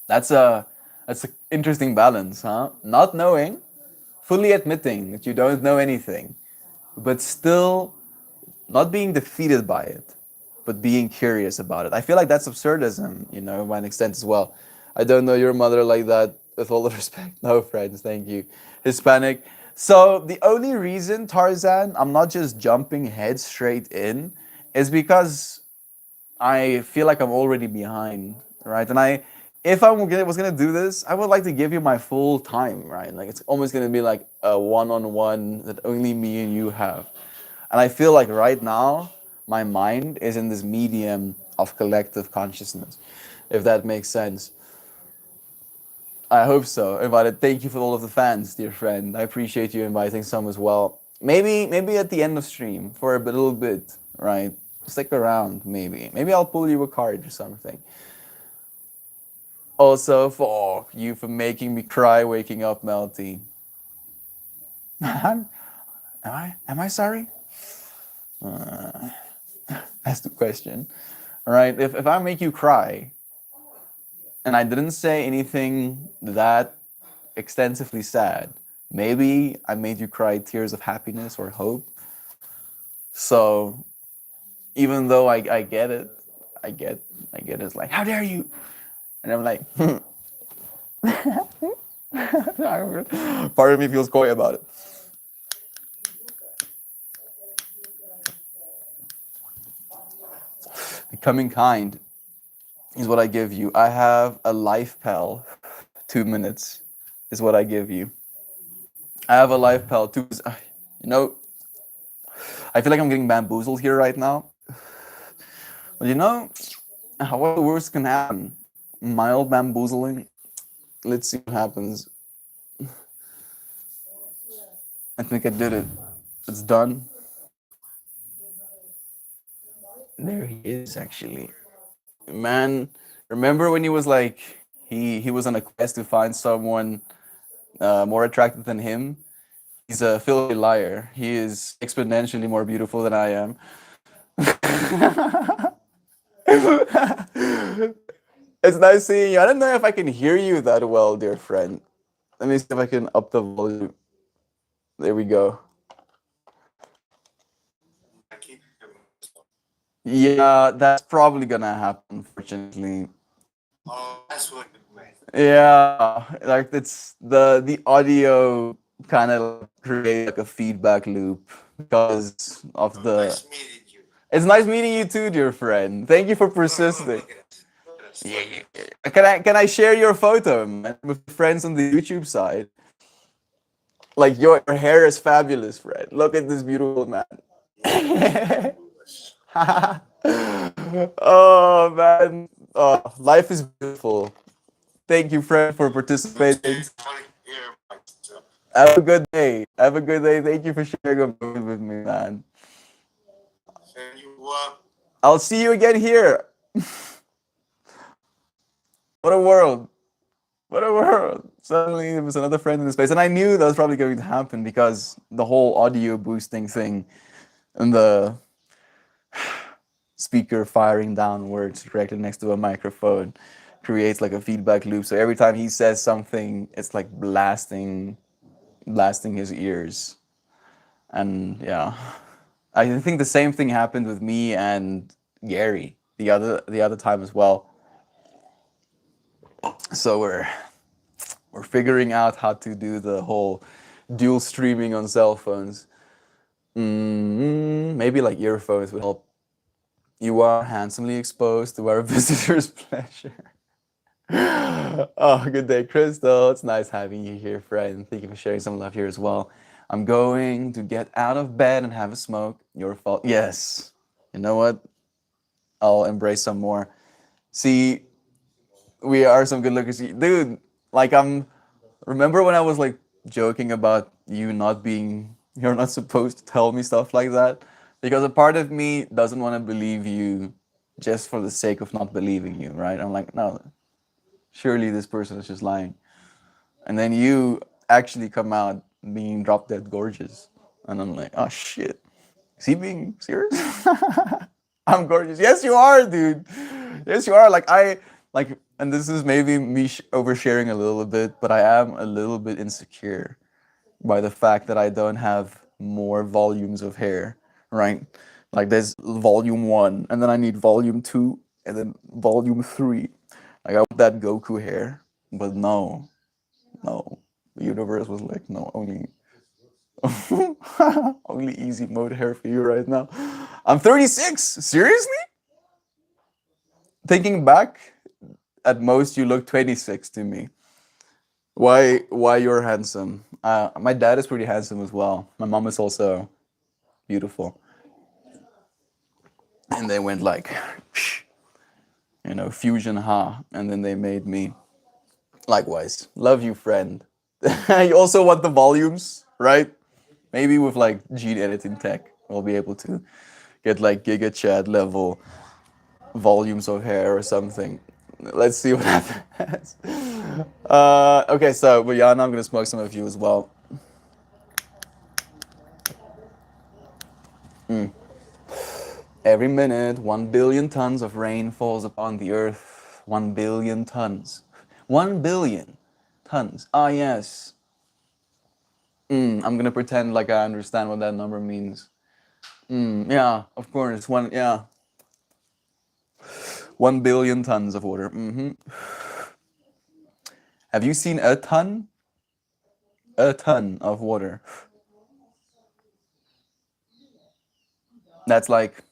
That's an interesting balance, huh? Not knowing, fully admitting that you don't know anything, but still not being defeated by it, but being curious about it. I feel like that's absurdism, by an extent as well. I don't know your mother like that, with all the respect. No, friends, thank you. Hispanic. So the only reason, Tarzan, I'm not just jumping head straight in, is because I feel like I'm already behind, right? And if I was gonna do this, I would like to give you my full time, right? Like it's almost gonna be like a one-on-one that only me and you have. And I feel like right now, my mind is in this medium of collective consciousness, if that makes sense. I hope so. Invited. Thank you for all of the fans, dear friend. I appreciate you inviting some as well. Maybe at the end of stream for a little bit, right? Stick around, maybe. Maybe I'll pull you a card or something. Also, for you for making me cry waking up, Melty. Am I sorry? That's the question. All right. If I make you cry, and I didn't say anything that extensively sad, maybe I made you cry tears of happiness or hope. So even though I get it, I get it's like, how dare you? And I'm like, part of me feels coy about it. Becoming kind is what I give you. I have a life pal. 2 minutes. is what I give you. I have a life, pal, too. You know, I feel like I'm getting bamboozled here right now. But you know, what the worst can happen? Mild bamboozling. Let's see what happens. I think I did it. It's done. There he is, actually. Man, remember when he was like, he was on a quest to find someone more attractive than him? He's a filthy liar. He is exponentially more beautiful than I am. It's nice seeing you. I don't know if I can hear you that well, dear friend. Let me see if I can up the volume. There we go. Yeah, that's probably gonna happen, unfortunately. Oh, that's what it meant. Yeah, like it's the audio kind of create like a feedback loop because of the. Nice meeting you. It's nice meeting you too, dear friend. Thank you for persisting. Look at us. Look at us. Yeah. Can I share your photo, man, with friends on the YouTube side? Like your hair is fabulous, Fred. Look at this beautiful man. Oh man, oh, life is beautiful. Thank you, Fred, for participating. Have a good day. Have a good day. Thank you for sharing a moment with me, man. Send you up. I'll see you again here. What a world. What a world. Suddenly there was another friend in the space. And I knew that was probably going to happen because the whole audio boosting thing and the speaker firing downwards directly next to a microphone creates like a feedback loop. So every time he says something, it's like blasting his ears. And yeah. I think the same thing happened with me and Gary the other time as well. So we're figuring out how to do the whole dual streaming on cell phones. Maybe like earphones would help. You are handsomely exposed to our visitor's pleasure. Oh, good day, Crystal. It's nice having you here, friend. Thank you for sharing some love here as well. I'm going to get out of bed and have a smoke. Your fault. Yes. You know what? I'll embrace some more. See, we are some good lookers. Dude, like remember when I was like joking about you not being you're not supposed to tell me stuff like that? Because a part of me doesn't want to believe you just for the sake of not believing you, right? I'm like, no, surely this person is just lying. And then you actually come out being drop dead gorgeous. And I'm like, oh shit. Is he being serious? I'm gorgeous. Yes, you are, dude. Yes, you are. And this is maybe me oversharing a little bit, but I am a little bit insecure by the fact that I don't have more volumes of hair, right? Like there's volume one, and then I need volume two, and then volume three. Like I want that Goku hair, but no. The universe was like, no, only only easy mode hair for you right now. I'm 36. Seriously? Thinking back, at most you look 26 to me. Why you're handsome? My dad is pretty handsome as well. My mom is also beautiful. And they went like, fusion ha, and then they made me. Likewise, love you, friend. You also want the volumes, right? Maybe with like gene editing tech, we'll be able to get like Giga Chad level volumes of hair or something. Let's see what happens. Okay, so Brianna, I'm gonna smoke some of you as well. Every minute, 1 billion tons of rain falls upon the earth. 1 billion tons. 1 billion tons. Ah, yes. I'm gonna pretend like I understand what that number means. Yeah, of course. Yeah. 1 billion tons of water. Have you seen a ton? A ton of water. That's like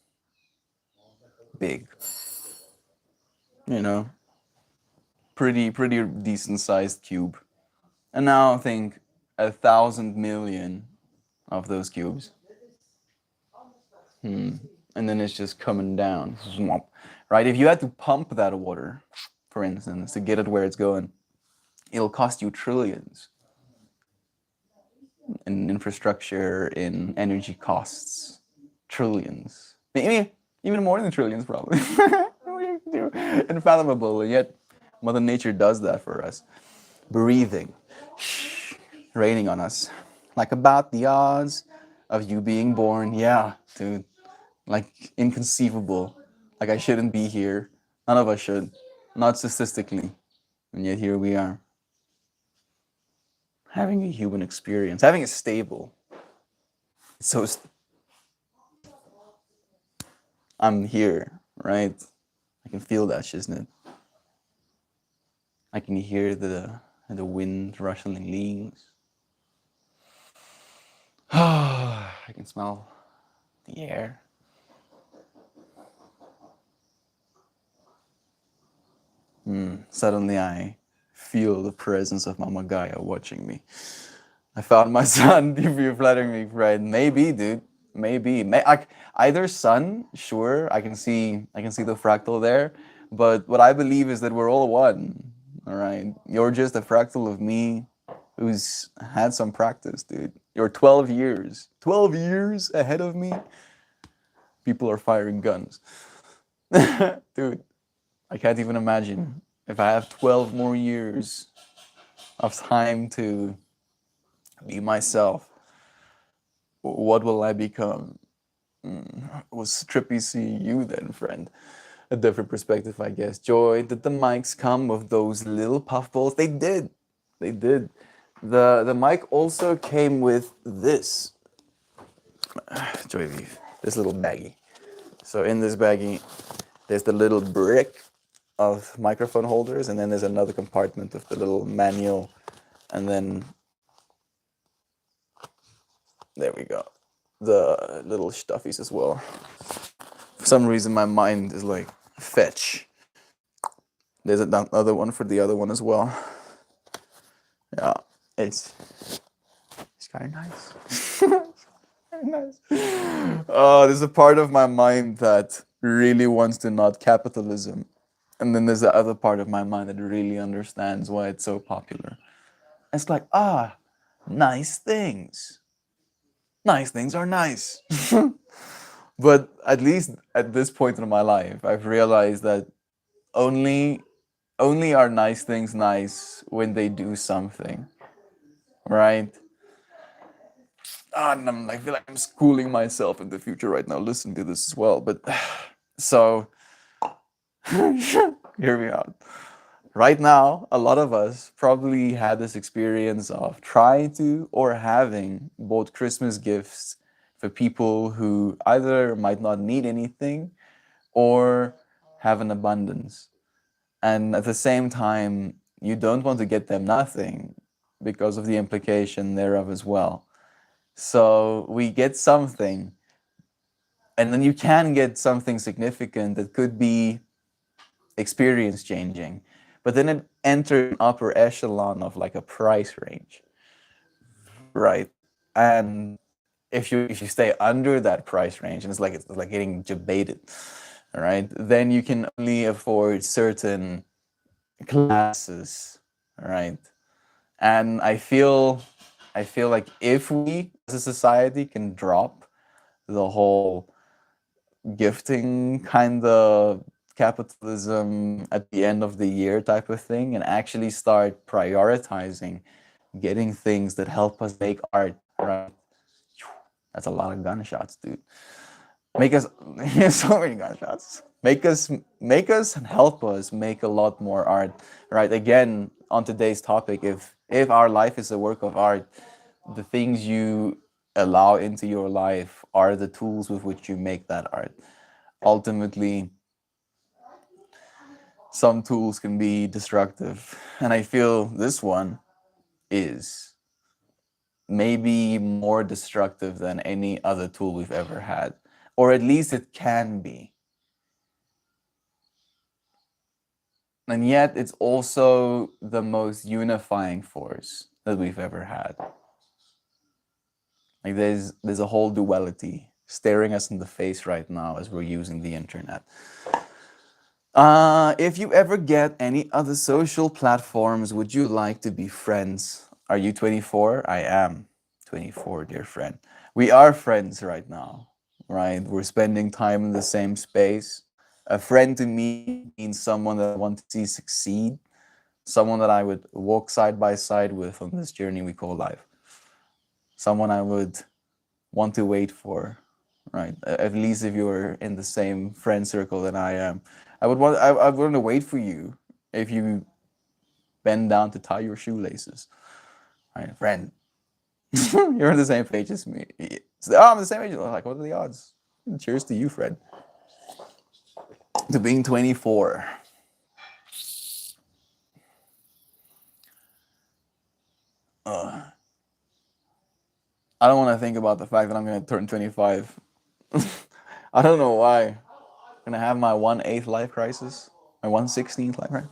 big. You know, pretty decent sized cube. And now think 1,000,000,000 of those cubes. And then it's just coming down. Zwomp. Right? If you had to pump that water, for instance, to get it where it's going, it'll cost you trillions in infrastructure, in energy costs. Trillions. Maybe even more than trillions, probably. Unfathomable. And yet, Mother Nature does that for us. Breathing, raining on us. Like about the odds of you being born. Yeah, dude. Like inconceivable. Like I shouldn't be here. None of us should. Not statistically. And yet here we are. Having a human experience. Having a stable. It's so I'm here, right? I can feel that shiznit. I can hear the wind rustling leaves. I can smell the air. Suddenly I feel the presence of Mama Gaia watching me. I found my son. If you're flattering me, right? Maybe, dude. Maybe. Either sun, sure. I can see the fractal there. But what I believe is that we're all one. All right. You're just a fractal of me who's had some practice, dude. You're 12 years. 12 years ahead of me. People are firing guns. Dude, I can't even imagine if I have 12 more years of time to be myself. What will I become? Was trippy seeing you then, friend. A different perspective, I guess. Joy, did the mics come with those little puffballs? They did. They did. The mic also came with this. Joy Leaf, this little baggie. So in this baggie, there's the little brick of microphone holders, and then there's another compartment of the little manual, and then there we go, the little stuffies as well. For some reason, my mind is like, fetch. There's another one for the other one as well. Yeah, it's kind of nice. Nice. Oh, there's a part of my mind that really wants to nod capitalism. And then there's the other part of my mind that really understands why it's so popular. It's like, nice things. Nice things are nice. But at least at this point in my life, I've realized that only are nice things nice when they do something, right? And I feel like I'm schooling myself in the future right now. Listen to this as well. But so here we are. Right now, a lot of us probably had this experience of trying to or having bought Christmas gifts for people who either might not need anything or have an abundance. And at the same time, you don't want to get them nothing because of the implication thereof as well. So we get something, and then you can get something significant that could be experience changing, but then it enters an upper echelon of like a price range, right? And if you stay under that price range, and it's like getting debated, all right, then you can only afford certain classes, all right? And I feel like if we as a society can drop the whole gifting kind of capitalism at the end of the year type of thing and actually start prioritizing getting things that help us make art, right? That's a lot of gunshots, dude. Make us so many gunshots. Make us help us make a lot more art, right? Again, on today's topic, if our life is a work of art, the things you allow into your life are the tools with which you make that art. Ultimately, some tools can be destructive, and I feel this one is maybe more destructive than any other tool we've ever had, or at least it can be. And yet it's also the most unifying force. that we've ever had. Like there's a whole duality staring us in the face right now as we're using the internet. If you ever get any other social platforms, would you like to be friends? Are you 24? I am 24, dear friend. We are friends right now, right? We're spending time in the same space. A friend to me means someone that I want to see succeed, someone that I would walk side by side with on this journey we call life, someone I would want to wait for, right? At least if you're in the same friend circle that I am, I would want to wait for you if you bend down to tie your shoelaces, right, friend? You're on the same page as me. Oh, I'm the same age. Like, what are the odds? Cheers to you, friend. To being 24. I don't want to think about the fact that I'm going to turn 25. I don't know why. I'm going to have my 1/8 life crisis, my 1/16 life crisis,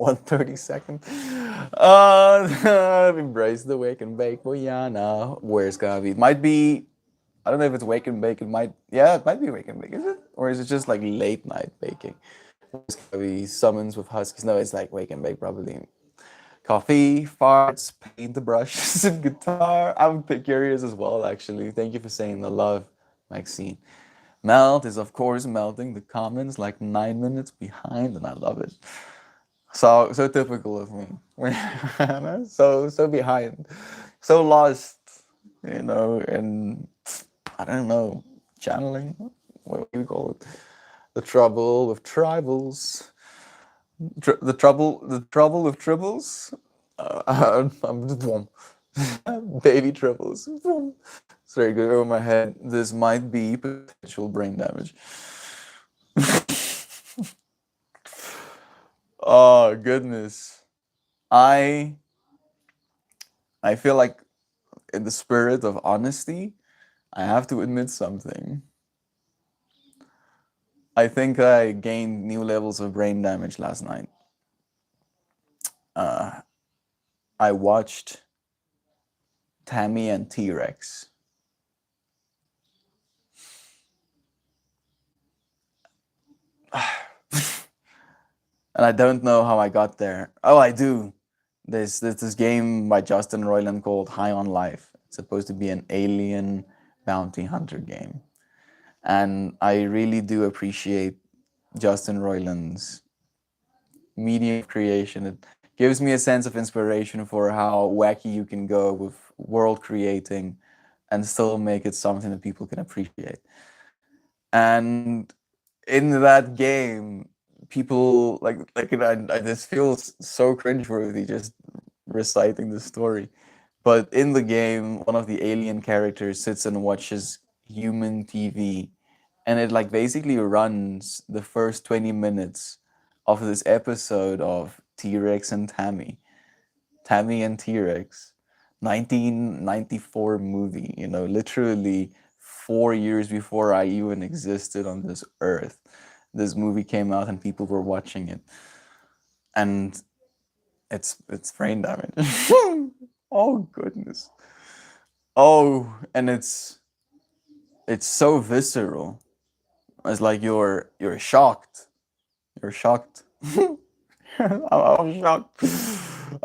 1/32nd. Embrace the wake and bake, Boyana. Where's Gavi? It might be, I don't know if it's wake and bake. It might be wake and bake. Is it? Or is it just like late night baking? Where's Gavi? Summons with huskies. No, it's like wake and bake probably. Coffee, farts, paint the brushes, and guitar. I'm curious as well, actually. Thank you for saying the love, Maxine. Melt is, of course, melting the comments like 9 minutes behind, and I love it. So typical of me. so behind, so lost, and I don't know, channeling. What do you call it? The trouble with tribals. The trouble with tribbles. I'm just one. Baby tribbles. It's very good over my head. This might be potential brain damage. Oh goodness. I feel like in the spirit of honesty, I have to admit something. I think I gained new levels of brain damage last night. I watched Tammy and T-Rex. And I don't know how I got there. Oh, I do. There's this game by Justin Roiland called High on Life. It's supposed to be an alien bounty hunter game. And I really do appreciate Justin Roiland's medium creation. It gives me a sense of inspiration for how wacky you can go with world creating and still make it something that people can appreciate. And in that game, people I this feels so cringeworthy just reciting the story. But in the game, one of the alien characters sits and watches human TV, and it like basically runs the first 20 minutes of this episode of T-Rex and Tammy. Tammy and T-Rex. 1994 movie, literally 4 years before I even existed on this earth. This movie came out and people were watching it. And it's brain damage. Oh goodness. Oh, and it's so visceral. It's like you're shocked. You're shocked. I'm shocked.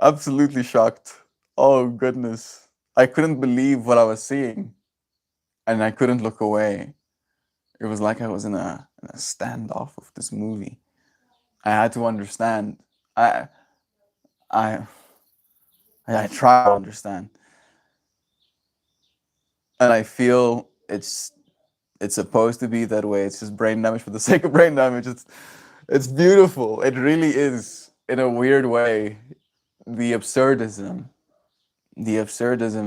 Absolutely shocked. Oh goodness. I couldn't believe what I was seeing. And I couldn't look away. It was like I was in a standoff of this movie. I had to understand. I try to understand. And I feel it's supposed to be that way. It's just brain damage for the sake of brain damage. It's beautiful. It really is, in a weird way. The absurdism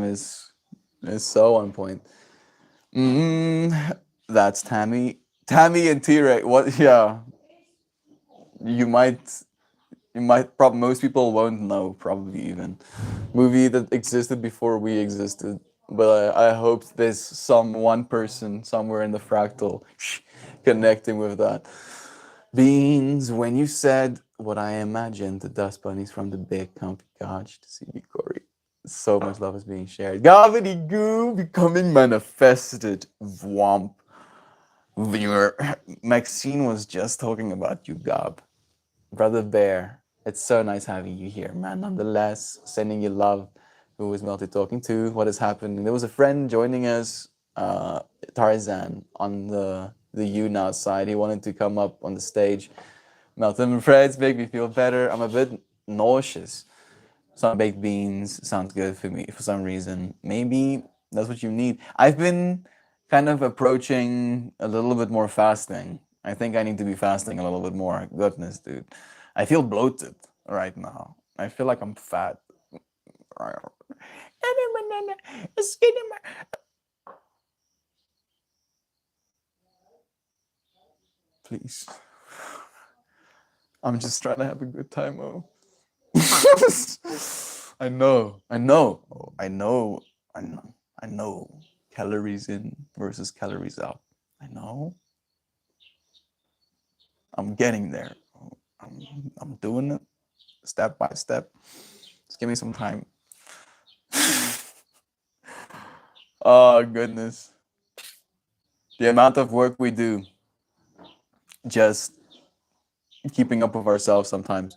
is so on point. That's Tammy and T-Rex. What? Yeah, you might probably, most people won't know, probably even movie that existed before we existed. But I hope there's one person somewhere in the fractal connecting with that. Beans, when you said what I imagined, the dust bunnies from the big comfy couch to see me, Corey. So much love is being shared. Gravity goo becoming manifested. Womp. Viewer. Maxine was just talking about you, Gab. Brother Bear. It's so nice having you here, man. Nonetheless, sending you love. Who was Melty talking to? What is happening? There was a friend joining us, Tarzan, on the UNA side. He wanted to come up on the stage. Melton and Fred's make me feel better. I'm a bit nauseous. Some baked beans sounds good for me for some reason. Maybe that's what you need. I've been kind of approaching a little bit more fasting. I think I need to be fasting a little bit more. Goodness, dude. I feel bloated right now. I feel like I'm fat. Please. I'm just trying to have a good time, oh. I know, I know, I know, I know, I know. Calories in versus calories out. I know. I'm getting there. I'm doing it step by step. Just give me some time. Oh goodness. The amount of work we do just keeping up with ourselves sometimes.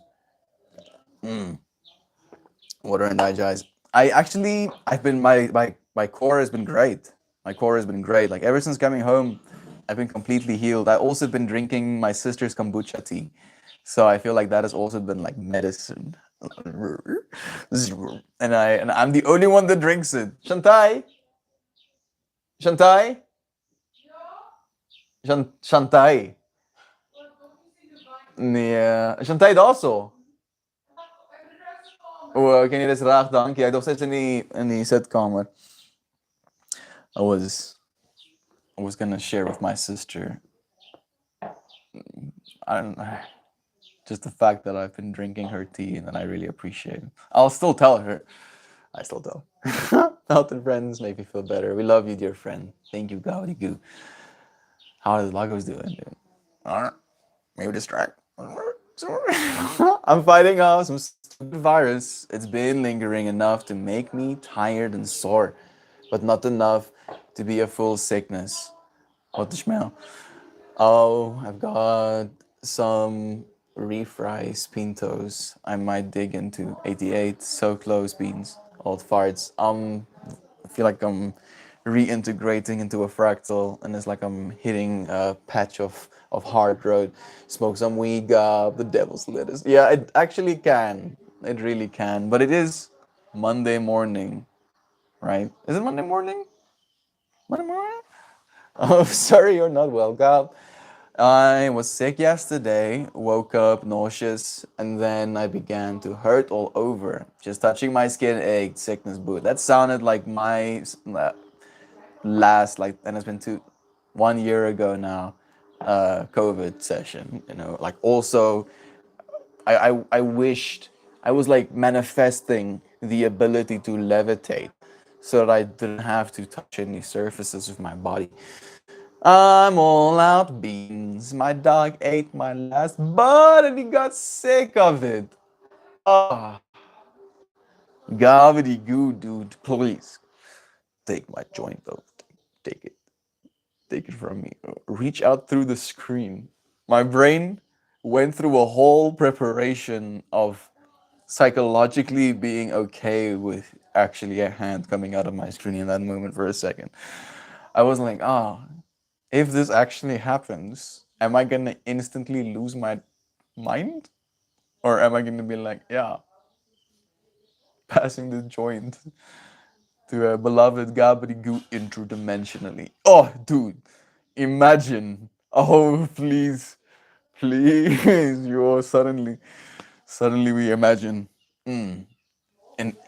Water and digest. I've been my core has been great. My core has been great. Like ever since coming home, I've been completely healed. I also been drinking my sister's kombucha tea, so I feel like that has also been like medicine. And I'm the only one that drinks it. Shantai, Shantai, Shantai. Nee, Shantai also. Oh, ken je dus graag, dank je. Hij doet steeds in die sitkamer. I was gonna share with my sister. I don't know, just the fact that I've been drinking her tea and that I really appreciate it. I'll still tell her. I still tell her. Mountain friends make me feel better. We love you, dear friend. Thank you, Gowdy Goo. How are the Lagos doing, dude? Maybe distract. I'm fighting off some stupid virus. It's been lingering enough to make me tired and sore, but not enough to be a full sickness. What the smell? Oh, I've got some refried pintos. I might dig into 88 so close beans, old farts. I feel like I'm reintegrating into a fractal, and it's like I'm hitting a patch of hard road. Smoke some weed, the devil's lettuce. Yeah, it actually can. It really can. But it is Monday morning, right? Is it Monday morning? Monday morning? Oh, sorry, you're not well, Gab. I was sick yesterday, woke up nauseous, and then I began to hurt all over. Just touching my skin ached, sickness boot. That sounded like my last, like, and it's been 1 year ago now, COVID session. You know, like also, I wished I was like manifesting the ability to levitate, so that I didn't have to touch any surfaces of my body. I'm all out beans. My dog ate my last bud and he got sick of it. Ah, gravity goo, dude. Please take my joint though. Take it. Take it from me. Reach out through the screen. My brain went through a whole preparation of psychologically being okay with actually a hand coming out of my screen in that moment for a second. I was like, if this actually happens, am I gonna instantly lose my mind? Or am I gonna be like, yeah, passing the joint to a beloved Gabri-goo interdimensionally? Oh, dude, imagine. Oh, please, please, you're suddenly we imagine an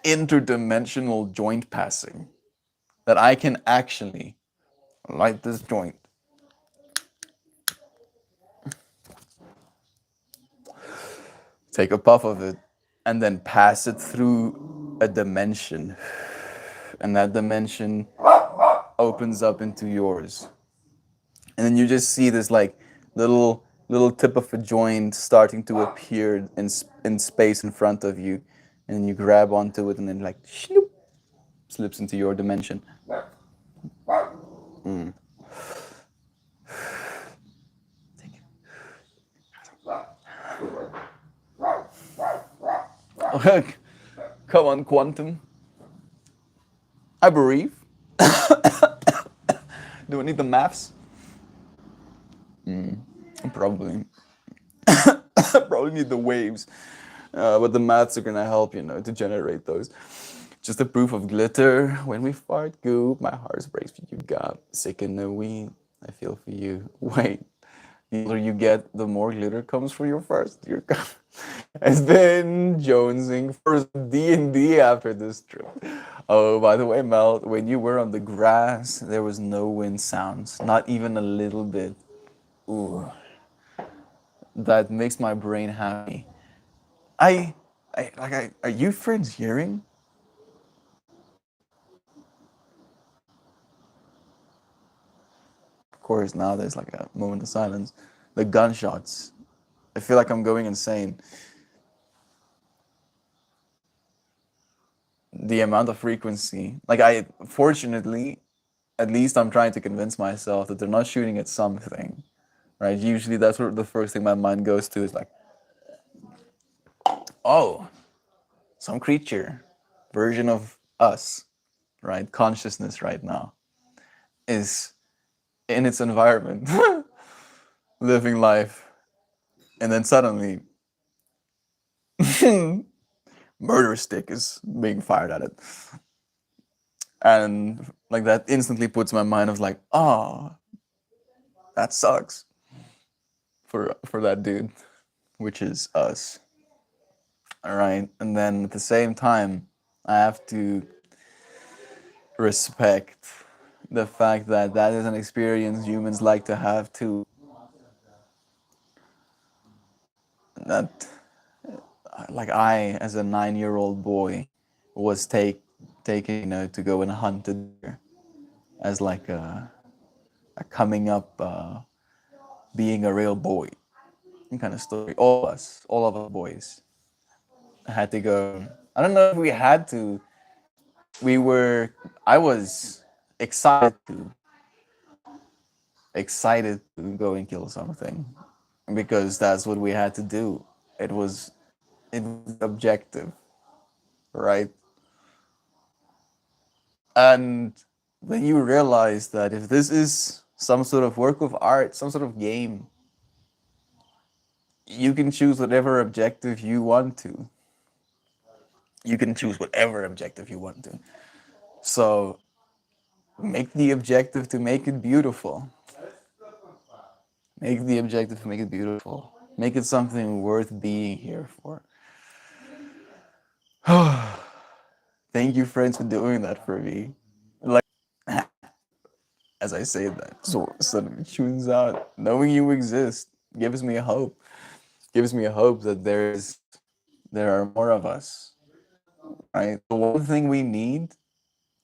interdimensional joint passing that I can actually light this joint. Take a puff of it, and then pass it through a dimension. And that dimension opens up into yours. And then you just see this like little little tip of a joint starting to appear in space in front of you, and you grab onto it, and then like shloop, slips into your dimension. Come on, Quantum. I believe. Do I need the maths? Probably. Probably need the waves. But the maths are gonna help, to generate those. Just a proof of glitter. When we fart goop, my heart breaks for you, God. Sick in the weed, I feel for you. Wait, the older you get, the more glitter comes for your first. Dear God. It's been jonesing for D&D after this trip. Oh, by the way, Mel, when you were on the grass, there was no wind sounds, not even a little bit. Ooh, that makes my brain happy. Are you friends hearing? Of course, now there's like a moment of silence. The gunshots. I feel like I'm going insane. The amount of frequency. Fortunately, at least I'm trying to convince myself that they're not shooting at something, right? Usually that's what the first thing my mind goes to is like, oh, some creature, version of us, right? Consciousness right now is in its environment, living life, and then suddenly, murder stick is being fired at it, and like that instantly puts my mind of like, oh, that sucks for that dude, which is us. All right, and then at the same time, I have to respect the fact that that is an experience humans like to have too. That, like I, as a 9-year-old boy, was taken, to go and hunt a deer as like a coming up, being a real boy kind of story. All of us boys had to go. I don't know if we had to. We were. I was excited to go and kill something because that's what we had to do. It was objective, right? And then you realize that if this is some sort of work of art, some sort of game, you can choose whatever objective you want to. You can choose whatever objective you want to. So make the objective to make it beautiful. Make the objective to make it beautiful. Make it something worth being here for. Thank you, friends, for doing that for me. Like, as I say that, so suddenly tunes out. Knowing you exist gives me a hope. Gives me a hope that there are more of us. Right. The one thing we need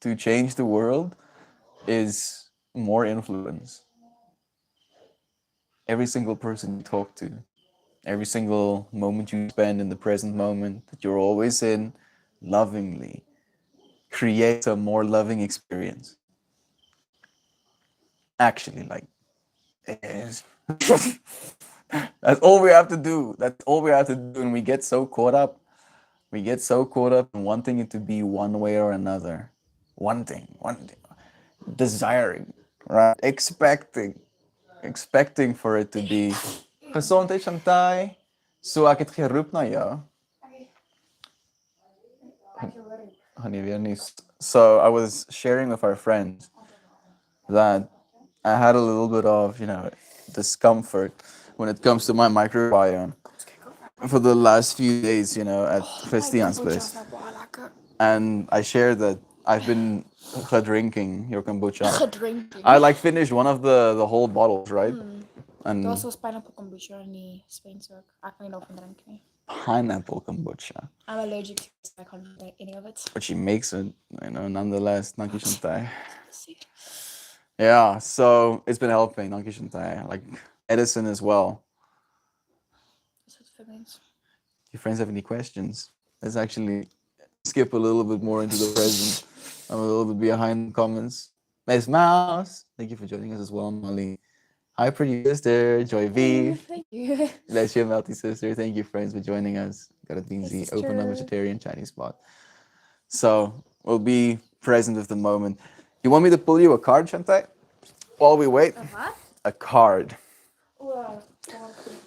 to change the world is more influence. Every single person you talk to, every single moment you spend in the present moment that you're always in, lovingly, create a more loving experience. Actually, like, it is. That's all we have to do. That's all we have to do. And we get so caught up. We get so caught up in wanting it to be one way or another. Wanting, desiring, right? Expecting for it to be. Gezondheid, Chantai. So ek het geroep na jou. Honey, Viennese. So I was sharing with our friends that I had a little bit of, discomfort when it comes to my microbiome for the last few days, at Christian's place. And I shared that I've been drinking your kombucha. Gedrinken. I finished one of the whole bottles, right? And Dat was zoals pineapple kombucha niet Spain's ook. Ik kan niet over drinken. pineapple kombucha. I'm allergic to it, so I can't drink any of it. But she makes it, nonetheless. Dank je, Chantai. Yeah, so it's been helping, Dank je, Chantai. Like medicine as well. that means. Do your friends have any questions? Let's actually skip a little bit more into the present. I'm a little bit behind the comments. Miss Mouse, thank you for joining us as well, Molly. Hi, pretty sister, Joy V. Thank you. Bless you, Melty sister. Thank you, friends, for joining us. Got a Hey, Beansy, open up sister. vegetarian Chinese spot. So we'll be present with the moment. You want me to pull you a card, Shantai? While we wait? What? A card. Wow.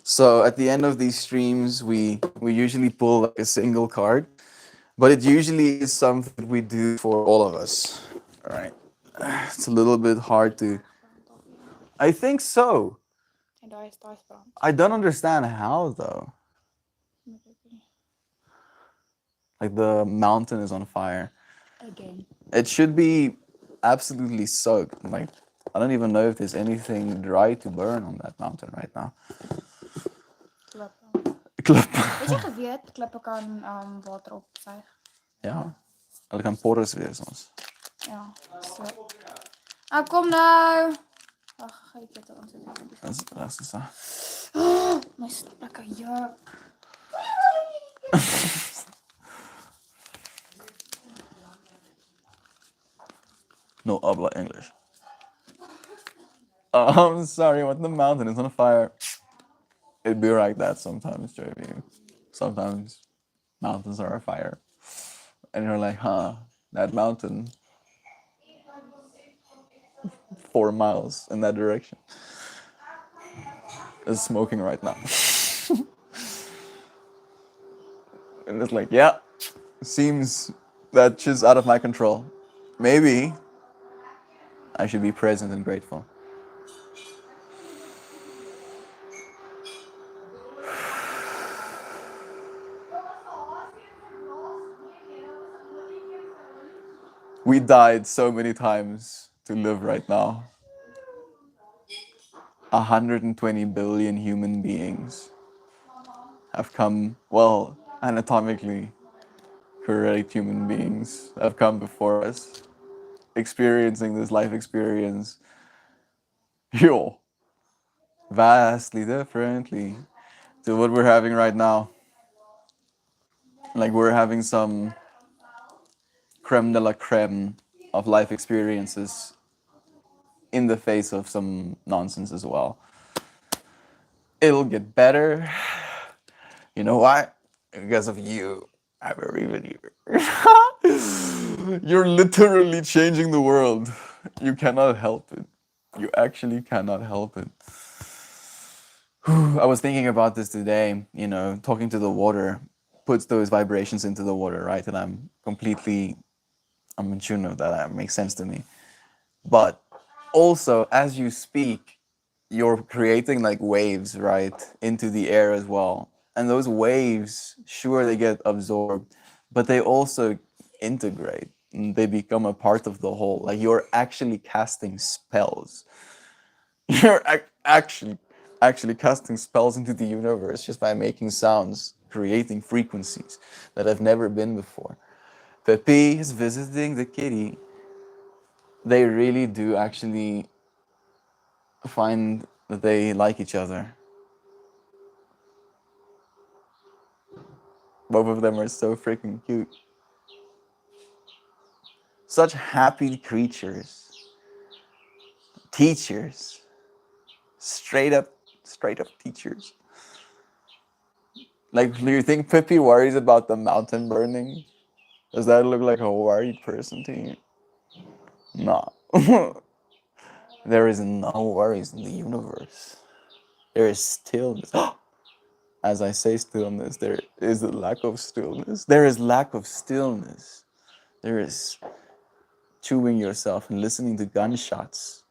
So at the end of these streams, we usually pull like a single card, but it usually is something we do for all of us. All right. It's a little bit hard to. I think so. En daar is brand. I don't understand how though. Like the mountain is on fire. Again. It should be absolutely soaked. Like I don't even know if there's anything dry to burn on that mountain right now. Klippe. Klip. Weet je geweet, klippe kan water opzuig. Ja. Hulle kan porus wees ons. Ja, so. Ah, kom nou. Wag, ga ek dit aansit. Dat is dat. Oh, my lekker ja. No habla English. Oh, I'm sorry, what the mountain is on fire. It'd be like that sometimes, JV. Sometimes mountains are on fire. And you're like, huh, that mountain 4 miles in that direction is smoking right now. And it's like, yeah, seems that shit's out of my control. Maybe I should be present and grateful. We died so many times to live right now. 120 billion human beings have come, well, anatomically correct human beings have come before us, experiencing this life experience, vastly differently to what we're having right now. Like we're having some creme de la creme of life experiences in the face of some nonsense as well. It'll get better. You know why? Because of you. I believe in you. You're literally changing the world. You cannot help it. You actually cannot help it. I was thinking about this today, talking to the water puts those vibrations into the water, right? And I'm in tune with that. That makes sense to me. But also, as you speak, you're creating like waves, right, into the air as well. And those waves, sure, they get absorbed, but they also integrate. And they become a part of the whole. Like you're actually casting spells. You're actually casting spells into the universe just by making sounds, creating frequencies that have never been before. Pepe is visiting the kitty. They really do actually find that they like each other. Both of them are so freaking cute. Such happy creatures. Teachers. Straight up teachers. Like, do you think Pippi worries about the mountain burning? Does that look like a worried person to you? No. There is no worries in the universe. There is stillness. As I say stillness, there is a lack of stillness. There is lack of stillness. There is chewing yourself and listening to gunshots.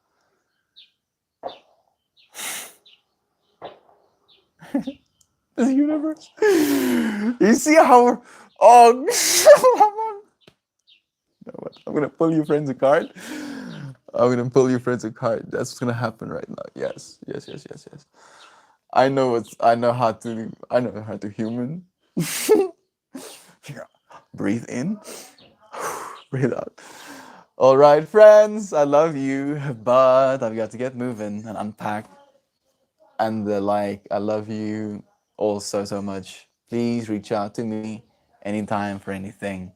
This universe. You see how we're... Oh, you know what? I'm going to pull your friends a card. That's what's going to happen right now. Yes. I know how to human. Breathe in. Breathe out. All right, friends, I love you, but I've got to get moving and unpack. And I love you. also so much. Please reach out to me anytime for anything.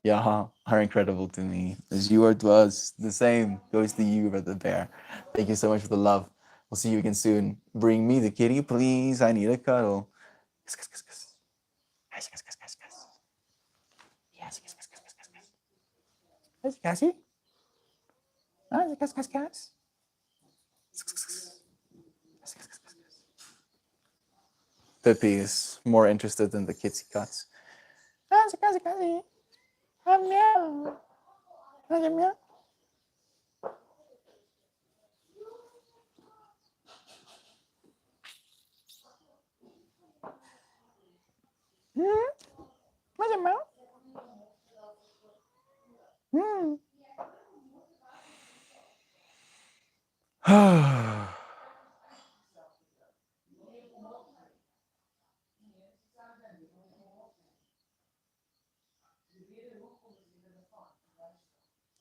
Y'all are incredible to me. As you are to us, the same goes to you, Brother Bear. Thank you so much for the love. We'll see you again soon. Bring me the kitty, please. I need a cuddle. Kiss, kiss, kiss, kiss. Kiss, kiss, kiss, kiss, kiss. Yes, kiss, kiss, kiss, kiss, kiss, kiss. Yes, Cassie. Ah, kiss, kiss, kiss. Kiss, kiss, kiss. Kiss, kiss, kiss, kiss, kiss. Pippi is more interested in the kitsy cats. Cassie, Cassie, Cassie. Meow. Meow. Meow.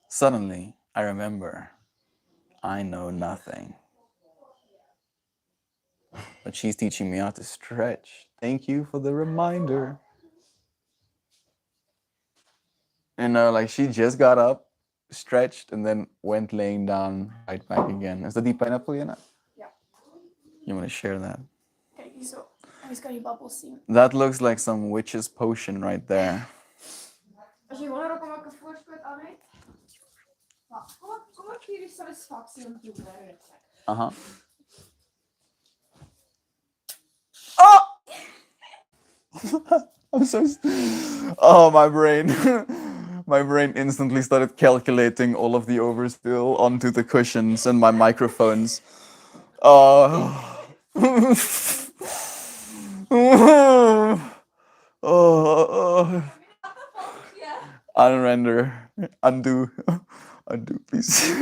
Suddenly, I remember I know nothing. But she's teaching me how to stretch. Thank you for the reminder. Like she just got up, stretched, and then went laying down right back again. Is that die pineapple, Jana? Ja. You want to share that? Kijk, hier zo. En kan je babbels zien. That looks like some witch's potion right there. Als je wondert waarom ik een voorspoed aan heb. Kom op hier is satisfactie om te doen. Uh-huh. Oh! I'm so... Oh, my brain. My brain instantly started calculating all of the overspill onto the cushions and my microphones. Oh. Oh. Unrender. Undo. Undo, please.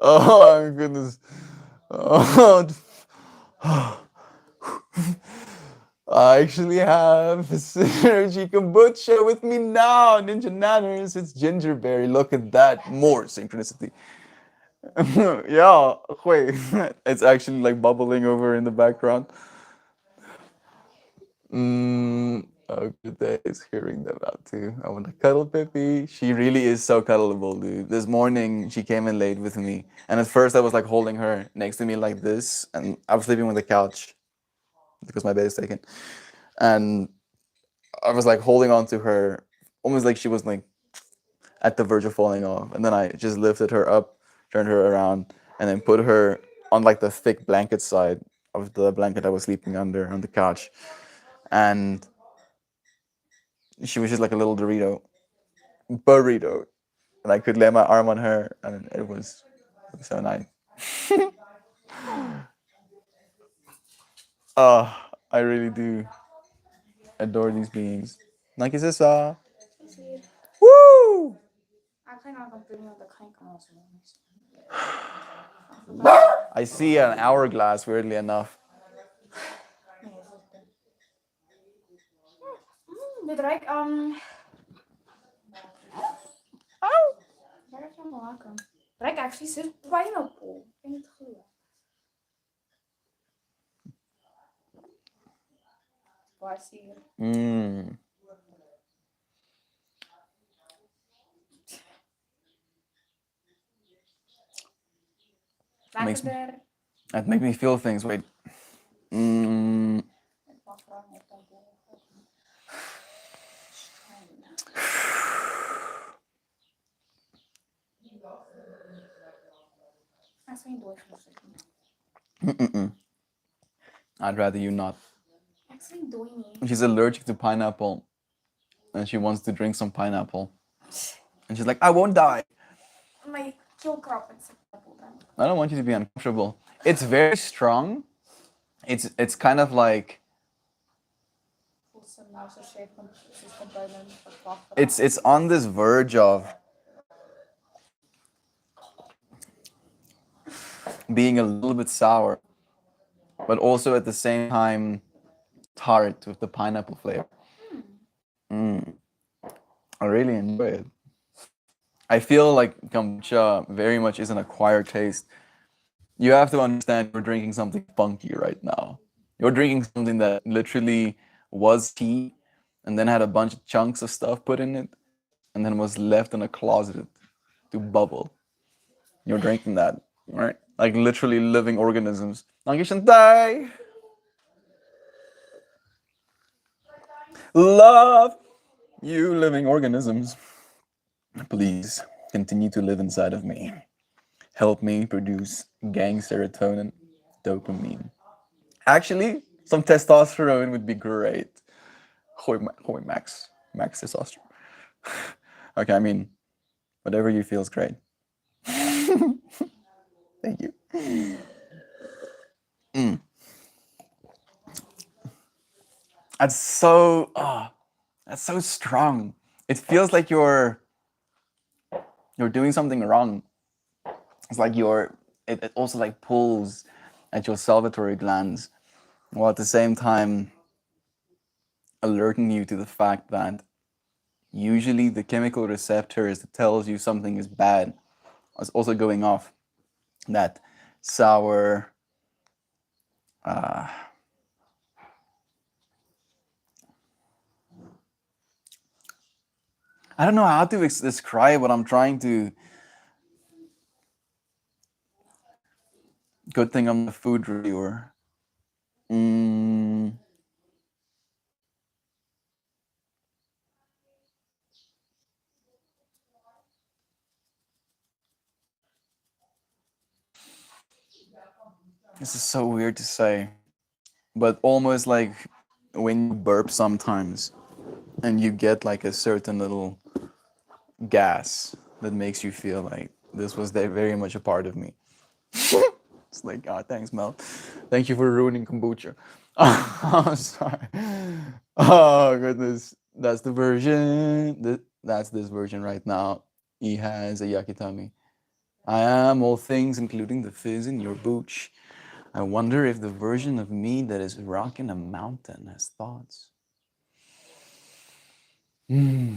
Oh, my goodness. Oh. I actually have Synergy Kombucha with me now, Ninja Nanners. It's Gingerberry. Look at that. More synchronicity. Yeah, wait. It's actually like bubbling over in the background. Oh, good days hearing that out too. I want to cuddle Pippi. She really is so cuddleable, dude. This morning she came in late with me, and at first I was like holding her next to me like this, and I was sleeping on the couch because my bed is taken, and I was like holding on to her, almost like she was like at the verge of falling off, and then I just lifted her up, turned her around, and then put her on like the thick blanket side of the blanket I was sleeping under on the couch, and she was just like a little burrito, and I could lay my arm on her, and it was so nice. I really do adore these beings. Like is this Woo! I see an hourglass, weirdly enough. Dit ruikt waar is allemaal maken? Ruikt actually zit pineapple. Ik vind het goed. Waar is hier? It makes me feel things. Wait. I'd rather you not. She's allergic to pineapple, and she wants to drink some pineapple. And she's like, I won't die. My keelkrap is I don't want you to be uncomfortable. It's very strong. It's kind of like it's on this verge of being a little bit sour, but also at the same time tart with the pineapple flavor. I really enjoy it. I feel like kombucha very much is an acquired taste. You have to understand you're drinking something funky right now. You're drinking something that literally was tea and then had a bunch of chunks of stuff put in it and then was left in a closet to bubble. You're drinking that, right? Like literally living organisms. Dankie Chantai. Love you living organisms. Please continue to live inside of me. Help me produce gang serotonin, dopamine. Actually, some testosterone would be great. Gooi max testosterone. Okay, I mean, whatever you feel is great. Thank you. That's so that's so strong. It feels like you're doing something wrong. It's like it also like pulls at your salivary glands, while at the same time alerting you to the fact that usually the chemical receptors that tells you something is bad is also going off. That sour I don't know how to describe what I'm trying to. Good thing I'm a food reviewer. This is so weird to say, but almost like when you burp sometimes and you get like a certain little gas that makes you feel like this was very much a part of me. It's like, oh, thanks, Mel. Thank you for ruining kombucha. Oh, sorry. Oh, goodness. That's the version. That's this version right now. He has a yakitami. I am all things, including the fizz in your booch. I wonder if the version of me that is rocking a mountain has thoughts. I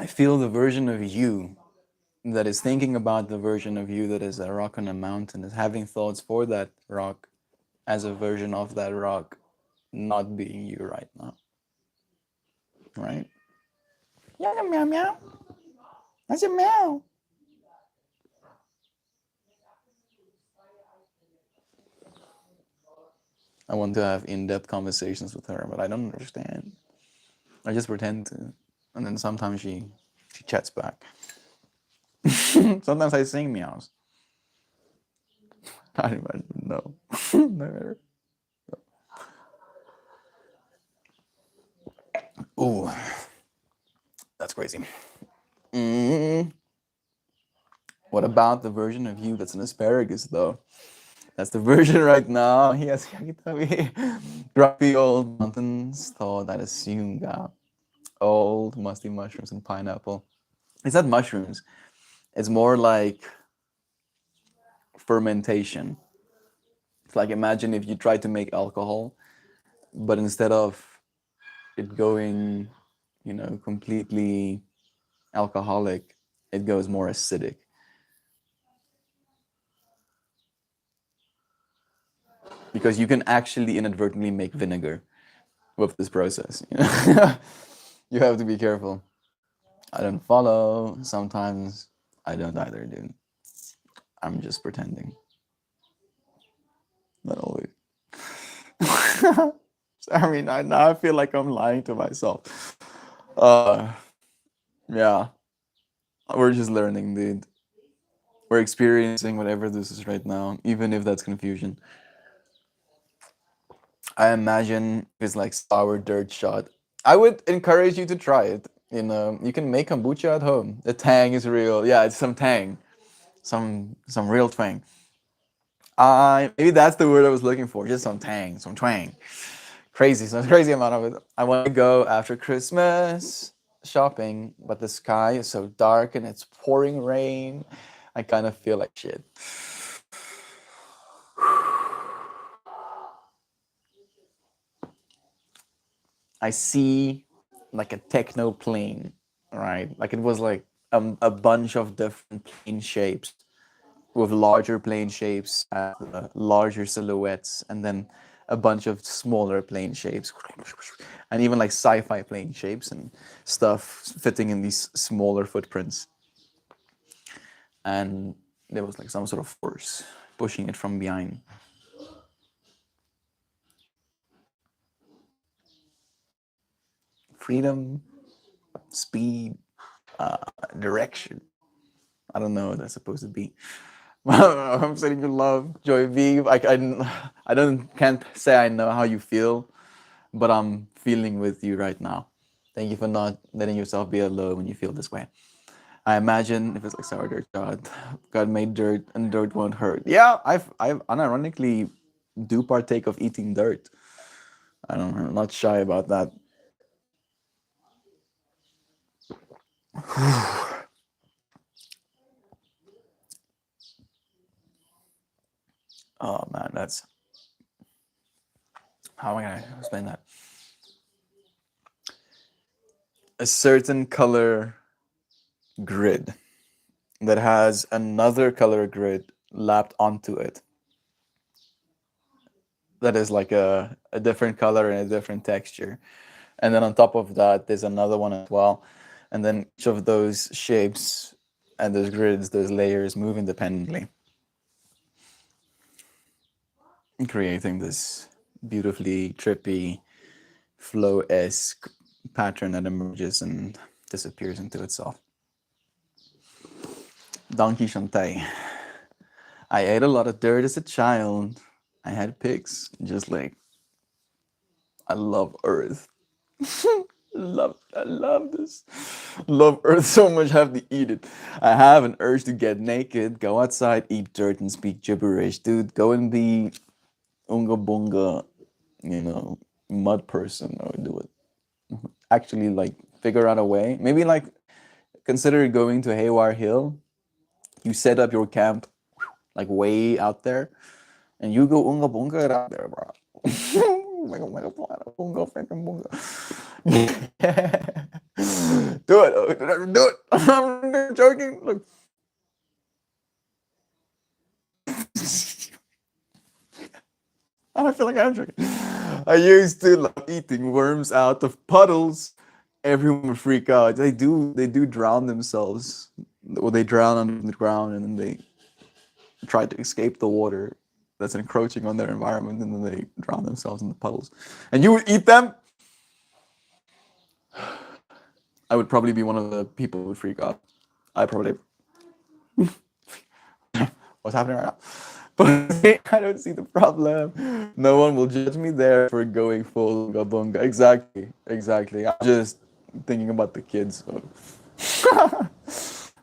feel the version of you that is thinking about the version of you that is a rock on a mountain, is having thoughts for that rock as a version of that rock not being you right now. Right? Yeah, meow meow. That's a meow. I want to have in-depth conversations with her, but I don't understand. I just pretend to. And then sometimes she chats back. Sometimes I sing meows. I don't even know. Never. Ooh, that's crazy. What about the version of you that's an asparagus, though? That's the version right now. He has grumpy old mountains thought I'd assume old musty mushrooms and pineapple. It's not mushrooms. It's more like fermentation. It's like, imagine if you tried to make alcohol, but instead of it going, completely alcoholic, it goes more acidic. Because you can actually inadvertently make vinegar with this process. You have to be careful. I don't follow. Sometimes I don't either, dude. I'm just pretending. Not always. I mean, now I feel like I'm lying to myself. Yeah. We're just learning, dude. We're experiencing whatever this is right now, even if that's confusion. I imagine it's like sour dirt shot. I would encourage you to try it. You can make kombucha at home. The tang is real. Yeah, it's some tang, some real twang. Maybe that's the word I was looking for. Just some tang, some twang. Crazy, some crazy amount of it. I want to go after Christmas shopping, but the sky is so dark and it's pouring rain. I kind of feel like shit. I see like a techno plane, right? Like it was like a bunch of different plane shapes with larger plane shapes, larger silhouettes, and then a bunch of smaller plane shapes, and even like sci-fi plane shapes and stuff fitting in these smaller footprints. And there was like some sort of force pushing it from behind. Freedom, speed, direction. I don't know what that's supposed to be. I'm sending you love, Joy V. I can't say I know how you feel, but I'm feeling with you right now. Thank you for not letting yourself be alone when you feel this way. I imagine if it's like sour dirt, God made dirt and dirt won't hurt. Yeah, I've unironically do partake of eating dirt. I'm not shy about that. Oh man, that's how am I gonna explain that? A certain color grid that has another color grid lapped onto it. That is like a different color and a different texture. And then on top of that, there's another one as well. And then each of those shapes and those grids, those layers move independently, creating this beautifully trippy, flow-esque pattern that emerges and disappears into itself. Donkey Shantae. I ate a lot of dirt as a child. I had pigs, just like I love Earth. I love this. Love Earth so much, I have to eat it. I have an urge to get naked, go outside, eat dirt, and speak gibberish. Dude, go and be Unga Bunga, mud person, or do it. Actually, like, figure out a way. Maybe, like, consider going to Haywire Hill. You set up your camp, like, way out there, and you go Unga Bunga it out there, bro. Bunga, freaking bunga. Do it. Do it. I'm joking. Look. I feel like I'm joking. I used to love eating worms out of puddles. Everyone would freak out. They do drown themselves. Or they drown under the ground and then they try to escape the water that's encroaching on their environment, and then they drown themselves in the puddles. And you would eat them? I would probably be one of the people who would freak out. I probably what's happening right now? But I don't see the problem. No one will judge me there for going full Unga Bunga. Exactly. I'm just thinking about the kids. So.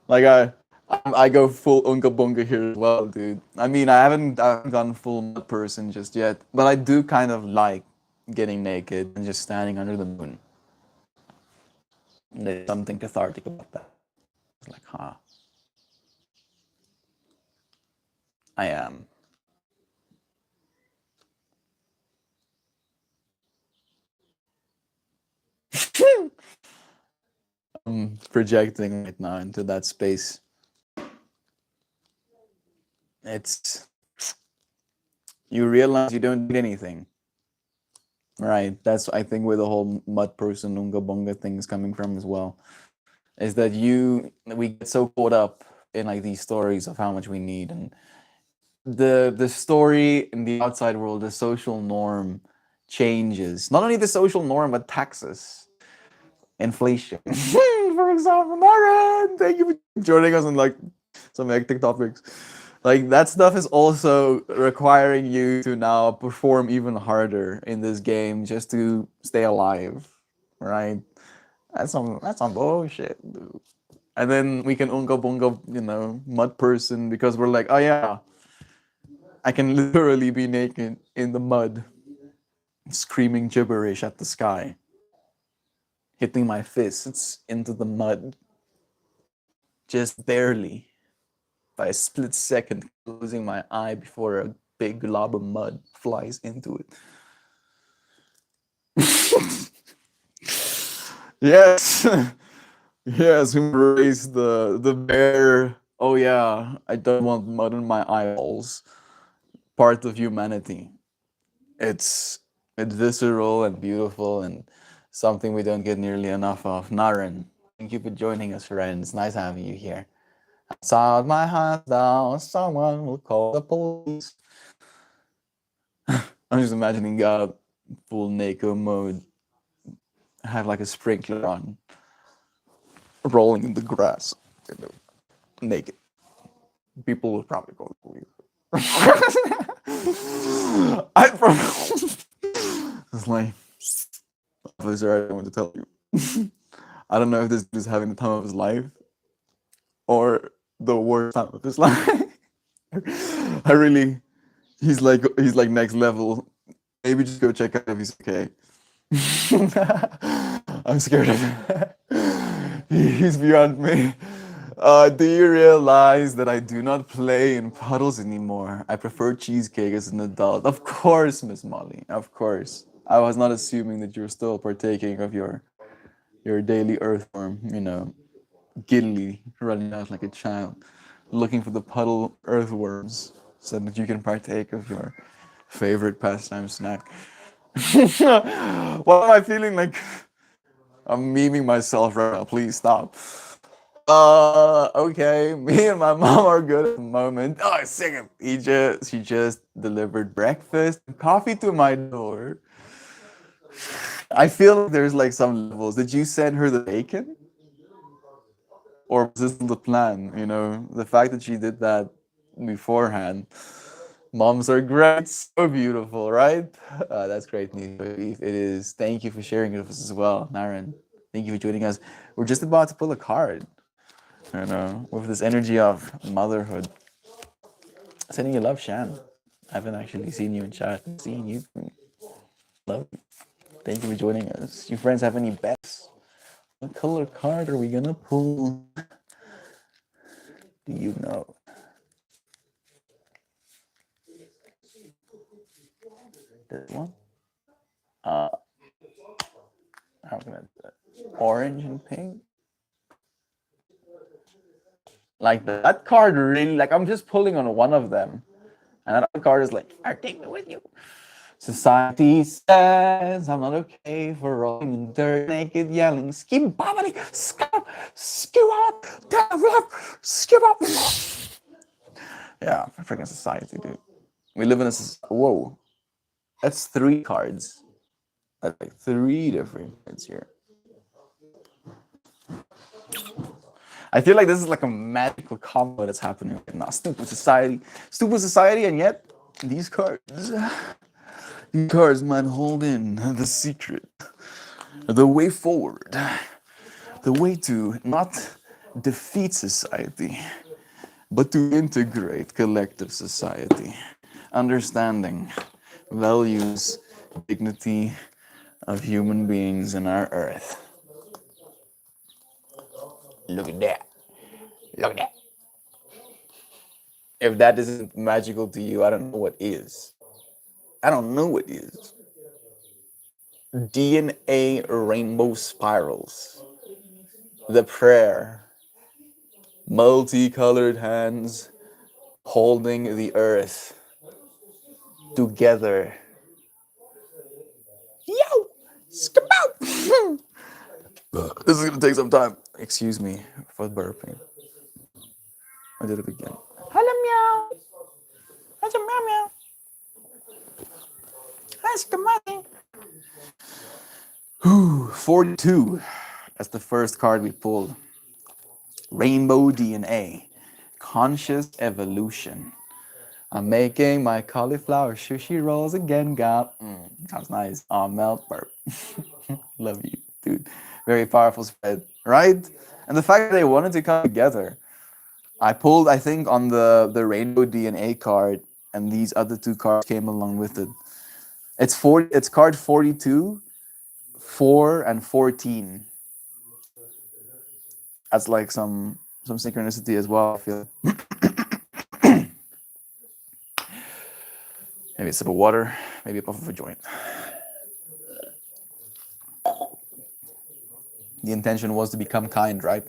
Like I go full Unga Bunga here as well, dude. I mean, I haven't gone full mud person just yet, but I do kind of like getting naked and just standing under the moon. There's something cathartic about that. It's like, huh. I am. I'm projecting right now into that space. You realize you don't need anything. Right. That's, I think, where the whole mud person, Unga Bunga thing is coming from as well. Is that we get so caught up in like these stories of how much we need, and the story in the outside world, the social norm changes. Not only the social norm, but taxes, inflation. For example, Naren, thank you for joining us on like some hectic topics. Like that stuff is also requiring you to now perform even harder in this game just to stay alive, right? That's some bullshit, dude. And then we can Unga Bunga, mud person, because we're like, oh yeah, I can literally be naked in the mud, screaming gibberish at the sky, hitting my fists into the mud, just barely, by a split second, closing my eye before a big glob of mud flies into it. Yes. Yes, we raised the bear. Oh yeah, I don't want mud in my eyeballs. Part of humanity. It's visceral and beautiful and something we don't get nearly enough of. Naren, thank you for joining us, friend. It's nice having you here. Outside my house down, someone will call the police. I'm just imagining God full Neko mode, have like a sprinkler on, rolling in the grass, you know, naked. People will probably call the police. I it's like, officer, I don't want to tell you. I don't know if this dude is having the time of his life or the worst time of his life. I really, he's like next level. Maybe just go check out if he's okay. I'm scared of him. He's beyond me. Do you realize that I do not play in puddles anymore? I prefer cheesecake as an adult. Of course, Miss Molly. Of course. I was not assuming that you were still partaking of your daily earthworm, you know, giddily running out like a child, looking for the puddle earthworms so that you can partake of your favorite pastime snack. Why am I feeling like I'm memeing myself right now? Please stop. Okay, me and my mom are good at the moment. Oh, second. She just delivered breakfast and coffee to my door. I feel like there's like some levels. Did you send her the bacon? Or was this the plan? You know, the fact that she did that beforehand. Moms are great, so beautiful, right? That's great news. It is. Thank you for sharing it with us as well, Naren. Thank you for joining us. We're just about to pull a card, you know, with this energy of motherhood. Sending you love, Shan. I haven't actually seen you in chat. Seeing you. Love you. Thank you for joining us. You friends have any bets? What color card are we gonna pull? Do you know? This one? I'm gonna do that. Orange and pink. Like that card really, like I'm just pulling on one of them, and that other card is like, take me with you. Society says I'm not okay for rolling in dirt naked, yelling, skip bobbity, skip up, skip up. Yeah, freaking society, dude. We live in a whoa. That's 3 cards. That's like 3 different cards here. I feel like this is like a magical combo that's happening right now. Stupid society, and yet these cards might hold in the secret, the way forward, the way to not defeat society, but to integrate collective society, understanding values, dignity of human beings in our earth. Look at that. Look at that. If that isn't magical to you, I don't know what is. I don't know what is. DNA rainbow spirals. The prayer. Multicolored hands holding the earth together. Yo! Skip out! This is gonna take some time. Excuse me for burping. I did it again. Hello, meow. That's a meow meow. That's the money. 42. That's the first card we pulled. Rainbow DNA. Conscious evolution. I'm making my cauliflower sushi rolls again, God. Sounds nice. Oh, melt burp. Love you, dude. Very powerful spread, right? And the fact that they wanted to come together. I pulled, I think, on the Rainbow DNA card, and these other 2 cards came along with it. It's card 42, 4, and 14. That's like some synchronicity as well, I feel. Maybe a sip of water, maybe a puff of a joint. The intention was to become kind, right?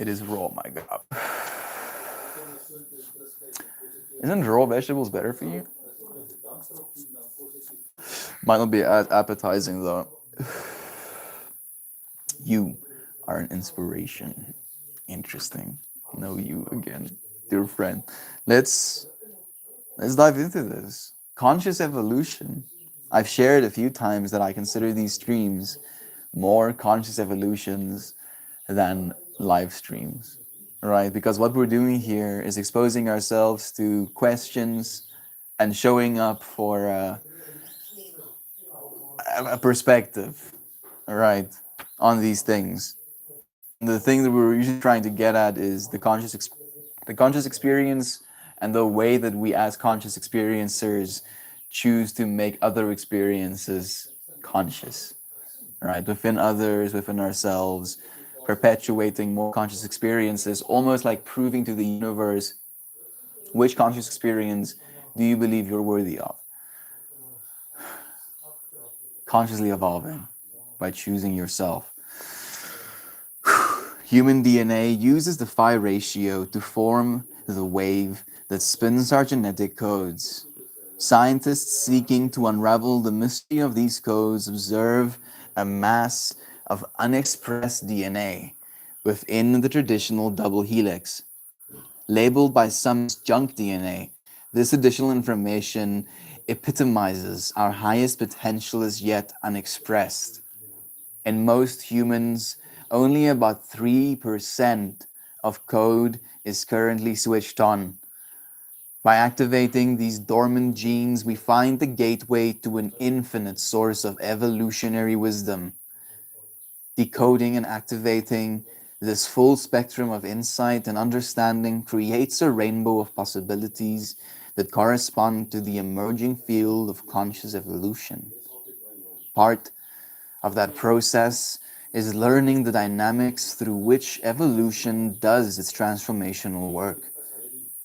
It is raw, my God. Isn't raw vegetables better for you? Might not be as appetizing though. You are an inspiration. Interesting. Know you again, dear friend. Let's dive into this. Conscious evolution. I've shared a few times that I consider these streams more conscious evolutions than live streams, right? Because what we're doing here is exposing ourselves to questions and showing up for a perspective, right, on these things. The thing that we're usually trying to get at is the conscious experience and the way that we as conscious experiencers choose to make other experiences conscious, right? Within others, within ourselves, perpetuating more conscious experiences, almost like proving to the universe which conscious experience do you believe you're worthy of. Consciously evolving by choosing yourself. Human DNA uses the phi ratio to form the wave that spins our genetic codes. Scientists seeking to unravel the mystery of these codes observe a mass of unexpressed DNA within the traditional double helix. Labeled by some as junk DNA, this additional information epitomizes our highest potential as yet unexpressed. In most humans, only about 3% of code is currently switched on. By activating these dormant genes, we find the gateway to an infinite source of evolutionary wisdom. Decoding and activating this full spectrum of insight and understanding creates a rainbow of possibilities that correspond to the emerging field of conscious evolution. Part of that process is learning the dynamics through which evolution does its transformational work.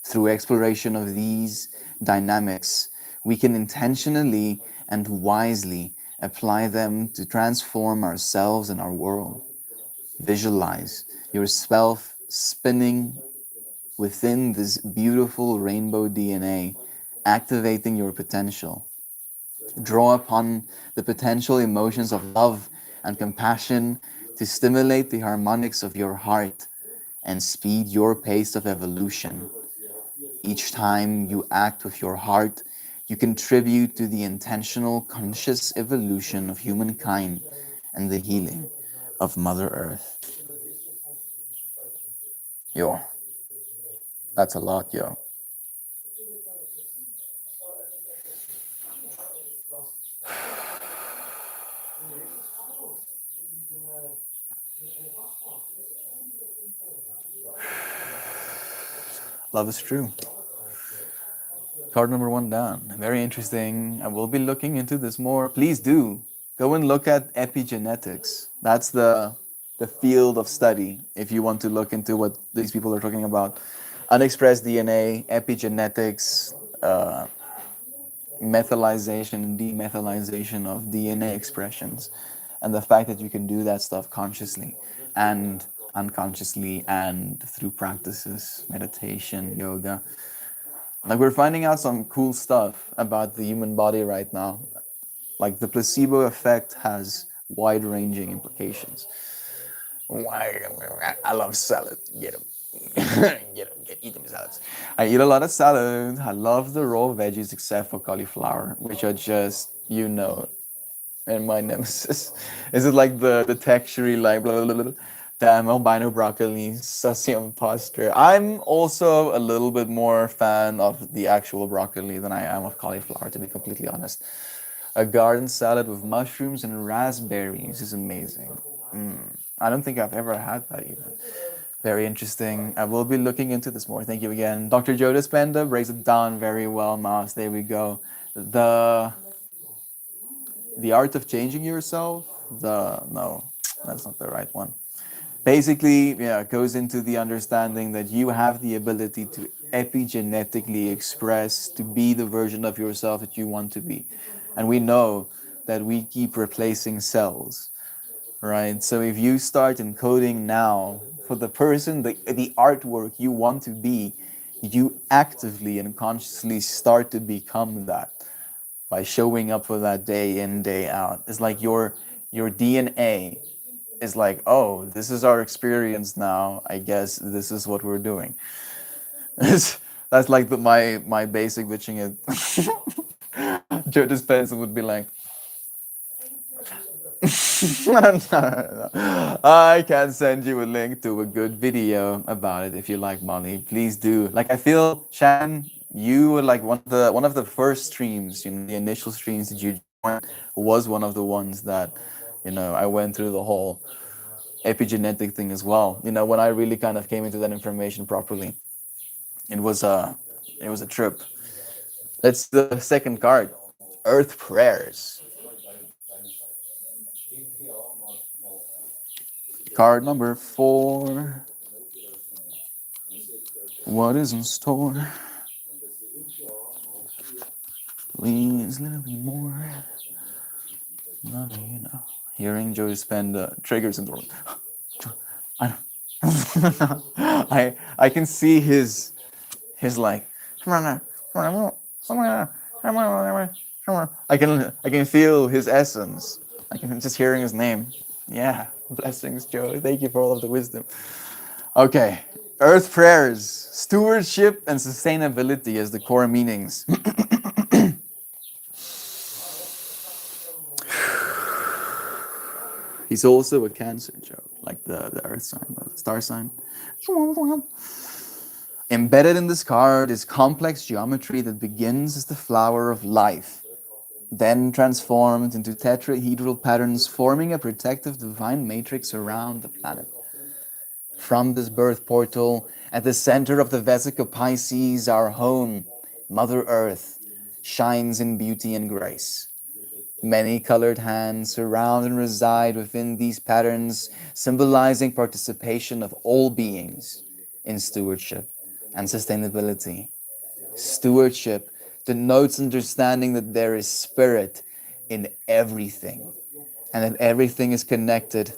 Through exploration of these dynamics, we can intentionally and wisely apply them to transform ourselves and our world. Visualize yourself spinning within this beautiful rainbow DNA, activating your potential. Draw upon the potential emotions of love and compassion to stimulate the harmonics of your heart and speed your pace of evolution. Each time you act with your heart, you contribute to the intentional, conscious evolution of humankind and the healing of Mother Earth. Yo, that's a lot, yo. Love is true. Card number 1 down. Very interesting. I will be looking into this more. Please do. Go and look at epigenetics. That's the field of study if you want to look into what these people are talking about. Unexpressed DNA, epigenetics, methylization and demethylization of DNA expressions, and the fact that you can do that stuff consciously and unconsciously and through practices, meditation, yoga. Like, we're finding out some cool stuff about the human body right now. Like, the placebo effect has wide-ranging implications. I love salad. Get them. Eat them salads. I eat a lot of salad. I love the raw veggies except for cauliflower, which are just, and my nemesis. Is it like the texturey, like blah, blah, blah, blah. Damn, albino broccoli, sussium pasture. I'm also a little bit more fan of the actual broccoli than I am of cauliflower, to be completely honest. A garden salad with mushrooms and raspberries is amazing. I don't think I've ever had that even. Very interesting. I will be looking into this more. Thank you again. Dr. Joe Dispenza breaks it down very well, Mas. There we go. The art of changing yourself. No, that's not the right one. Basically, it goes into the understanding that you have the ability to epigenetically express, to be the version of yourself that you want to be. And we know that we keep replacing cells right? So if you start encoding now for the person, the artwork you want to be, you actively and consciously start to become that by showing up for that day in, day out. It's like your DNA is like, oh, this is our experience now. I guess this is what we're doing. That's like my basic bitching it. Joe Dispenza would be like, no. I can send you a link to a good video about it if you like Molly. Please do. Like I feel, Shan, you were like one of the first streams, you know, the initial streams that you joined was one of the ones that, you know, I went through the whole epigenetic thing as well. You know, when I really kind of came into that information properly. It was a trip. That's the second card. Earth prayers. Card number 4. What is in store? Please let it be more. Nothing, you know. Hearing Joe spend triggers in the room. I, I can see his like. I can feel his essence. I can just hearing his name. Yeah, blessings, Joe. Thank you for all of the wisdom. Okay, Earth prayers, stewardship, and sustainability as the core meanings. He's also a Cancer, Joe, like the Earth sign, the star sign. Embedded in this card is complex geometry that begins as the flower of life, then transformed into tetrahedral patterns, forming a protective divine matrix around the planet. From this birth portal, at the center of the Vesica Pisces, our home, Mother Earth, shines in beauty and grace. Many colored hands surround and reside within these patterns, symbolizing participation of all beings in stewardship and sustainability. Stewardship denotes understanding that there is spirit in everything and that everything is connected.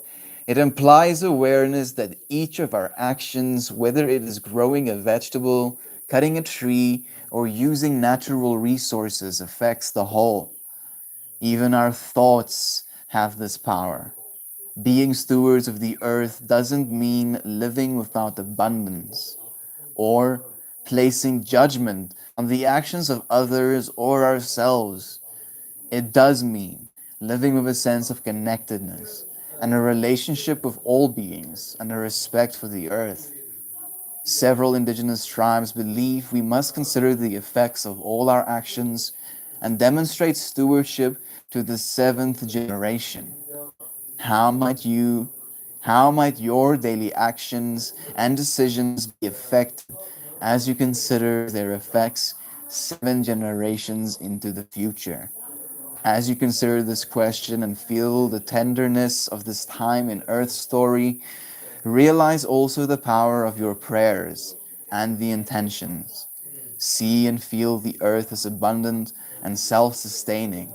It implies awareness that each of our actions, whether it is growing a vegetable, cutting a tree, or using natural resources, affects the whole. Even our thoughts have this power. Being stewards of the earth doesn't mean living without abundance or placing judgment on the actions of others or ourselves. It does mean living with a sense of connectedness and a relationship with all beings and a respect for the earth. Several indigenous tribes believe we must consider the effects of all our actions and demonstrate stewardship to the 7th generation. How might your daily actions and decisions be affected as you consider their effects 7 generations into the future? As you consider this question and feel the tenderness of this time in Earth's story, realize also the power of your prayers and the intentions. See and feel the earth as abundant and self-sustaining.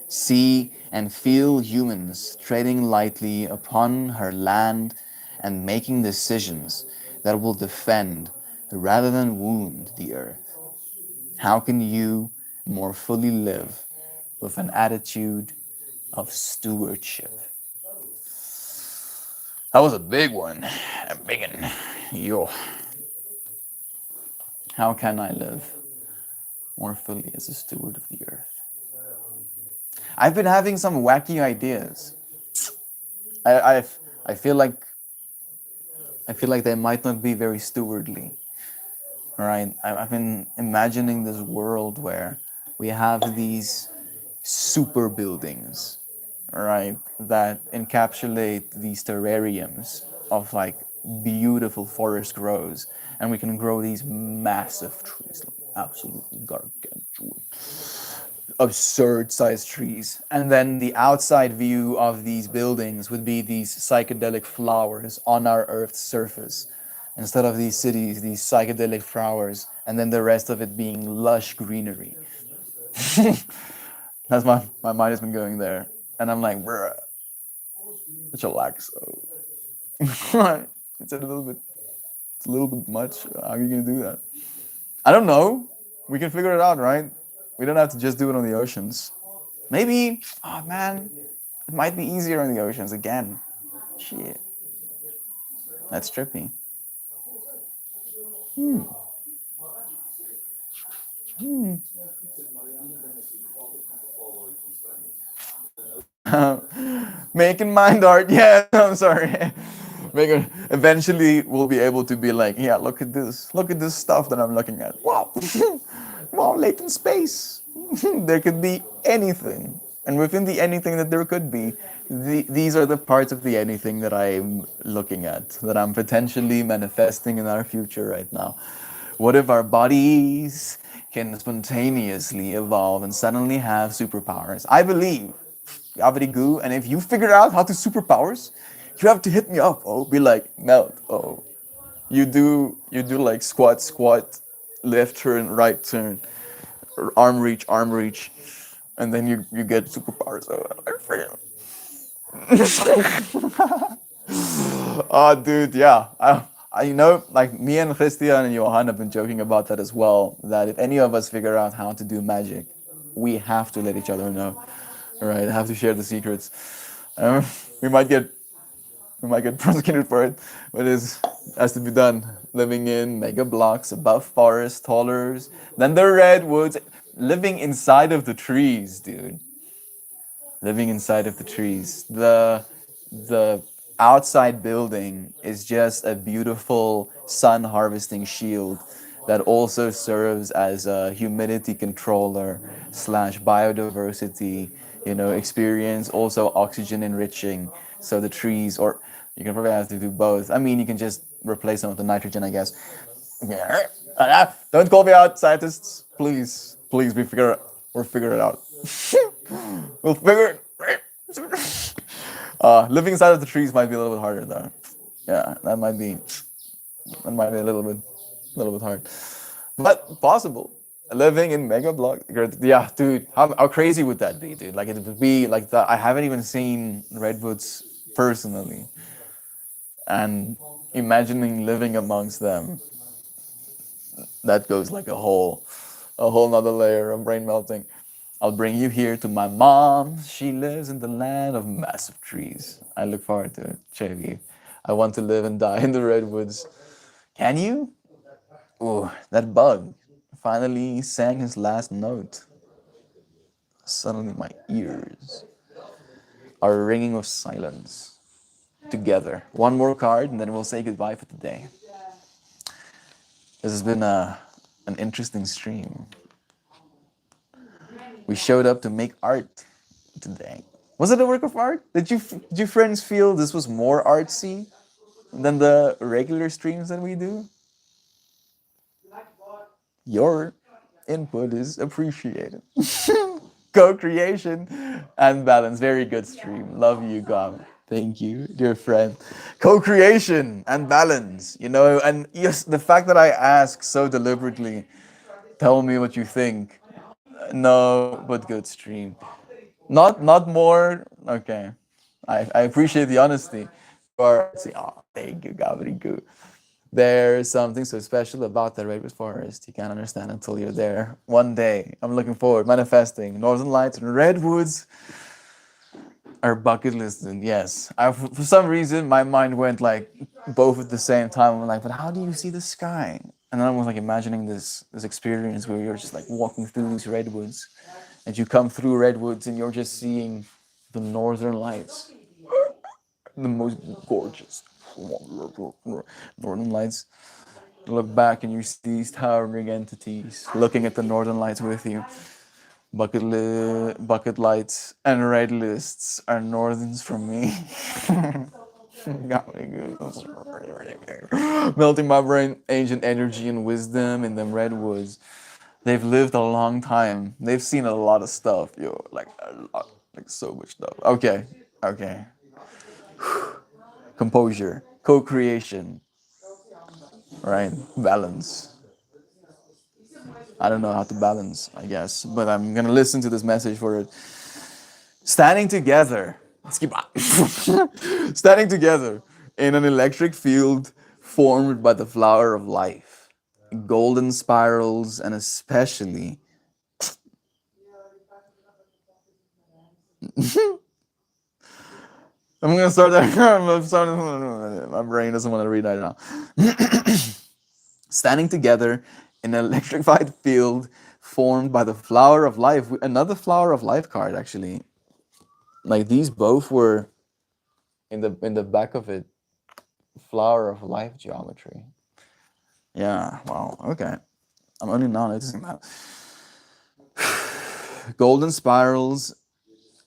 See and feel humans treading lightly upon her land and making decisions that will defend rather than wound the earth. How can you more fully live with an attitude of stewardship? That was a big one. A big one. Yo. How can I live more fully as a steward of the earth? I've been having some wacky ideas. I, I feel like they might not be very stewardly. Right? I've been imagining this world where we have these super buildings, right, that encapsulate these terrariums of like beautiful forest grows, and we can grow these massive trees, like absolutely gargantuan, absurd sized trees. And then the outside view of these buildings would be these psychedelic flowers on our Earth's surface. Instead of these cities, these psychedelic flowers, and then the rest of it being lush greenery. That's my mind has been going there. And I'm like, bruh, Such a lax. It's a little bit. It's a little bit much. How are you gonna do that? I don't know. We can figure it out, right? We don't have to just do it on the oceans. Maybe. Oh man, it might be easier on the oceans again. Shit. That's trippy. Making mind art. Yeah, I'm sorry. Eventually, we'll be able to be like, yeah, look at this. Look at this stuff that I'm looking at. Wow. Wow, latent space. There could be anything. And within the anything that there could be, these are the parts of the anything that I'm looking at, that I'm potentially manifesting in our future right now. What if our bodies can spontaneously evolve and suddenly have superpowers? I believe Goo, and if you figure out how to superpowers, you have to hit me up. Oh, be like, Melt. Oh, you do like squat, left turn, right turn, arm reach, and then you get superpowers. Oh, I forget. Oh, dude, yeah. Like me and Christian and Johan have been joking about that as well. That if any of us figure out how to do magic, we have to let each other know. Right? Have to share the secrets. Um, we might get prosecuted for it, but it has to be done. Living in mega blocks above forests, taller than the redwoods, living inside of the trees, dude. Living inside of the trees. The outside building is just a beautiful sun harvesting shield that also serves as a humidity controller slash biodiversity, experience, also oxygen enriching. So the trees, or you can probably have to do both. I mean, you can just replace some of the nitrogen, I guess. Yeah. Don't call me out, scientists. Please, please, we'll figure it out. We'll figure it. Living inside of the trees might be a little bit harder, though. Yeah, that might be a little bit hard, but possible. Living in mega block, yeah, dude. How crazy would that be, dude? Like it would be like that. I haven't even seen redwoods personally, and imagining living amongst them, that goes like a whole nother layer of brain melting. I'll bring you here to my mom. She lives in the land of massive trees. I look forward to it, Chevy. I want to live and die in the redwoods. Can you? Oh, that bug finally sang his last note. Suddenly my ears are ringing with silence. Together. One more card and then we'll say goodbye for today. This has been an interesting stream. We showed up to make art today. Was it a work of art? Did you friends feel this was more artsy than the regular streams that we do? Your input is appreciated. Co-creation and balance. Very good stream. Love you, God. Thank you, dear friend. Co-creation and balance. And yes, the fact that I ask so deliberately, tell me what you think. No, but good stream. Not more. Okay. I appreciate the honesty. Thank you, Gabriel. There's something so special about the Redwood Forest. You can't understand until you're there. One day, I'm looking forward, manifesting. Northern Lights and Redwoods are bucket listed. Yes. For some reason, my mind went like both at the same time. I'm like, but how do you see the sky? And then I was like imagining this experience where you're just like walking through these redwoods, and you come through redwoods and you're just seeing the Northern Lights, the most gorgeous Northern Lights. You look back and you see these towering entities looking at the Northern Lights with you. Bucket lights and red lists are northerns from me. Melting my brain, ancient energy and wisdom in them redwoods. They've lived a long time. They've seen a lot of stuff, like a lot, like so much stuff. Okay. Composure, co-creation, right? Balance. I don't know how to balance, I guess, but I'm gonna listen to this message for it. Standing together Let's keep on. Standing together in an electric field formed by the flower of life, golden spirals, and especially I'm gonna start there. My brain doesn't want to read that now. Standing together in an electrified field formed by the flower of life. Another flower of life card, actually. Like these both were in the back of it. Flower of life geometry. Yeah. Wow. Okay. I'm only now noticing that. Golden spirals,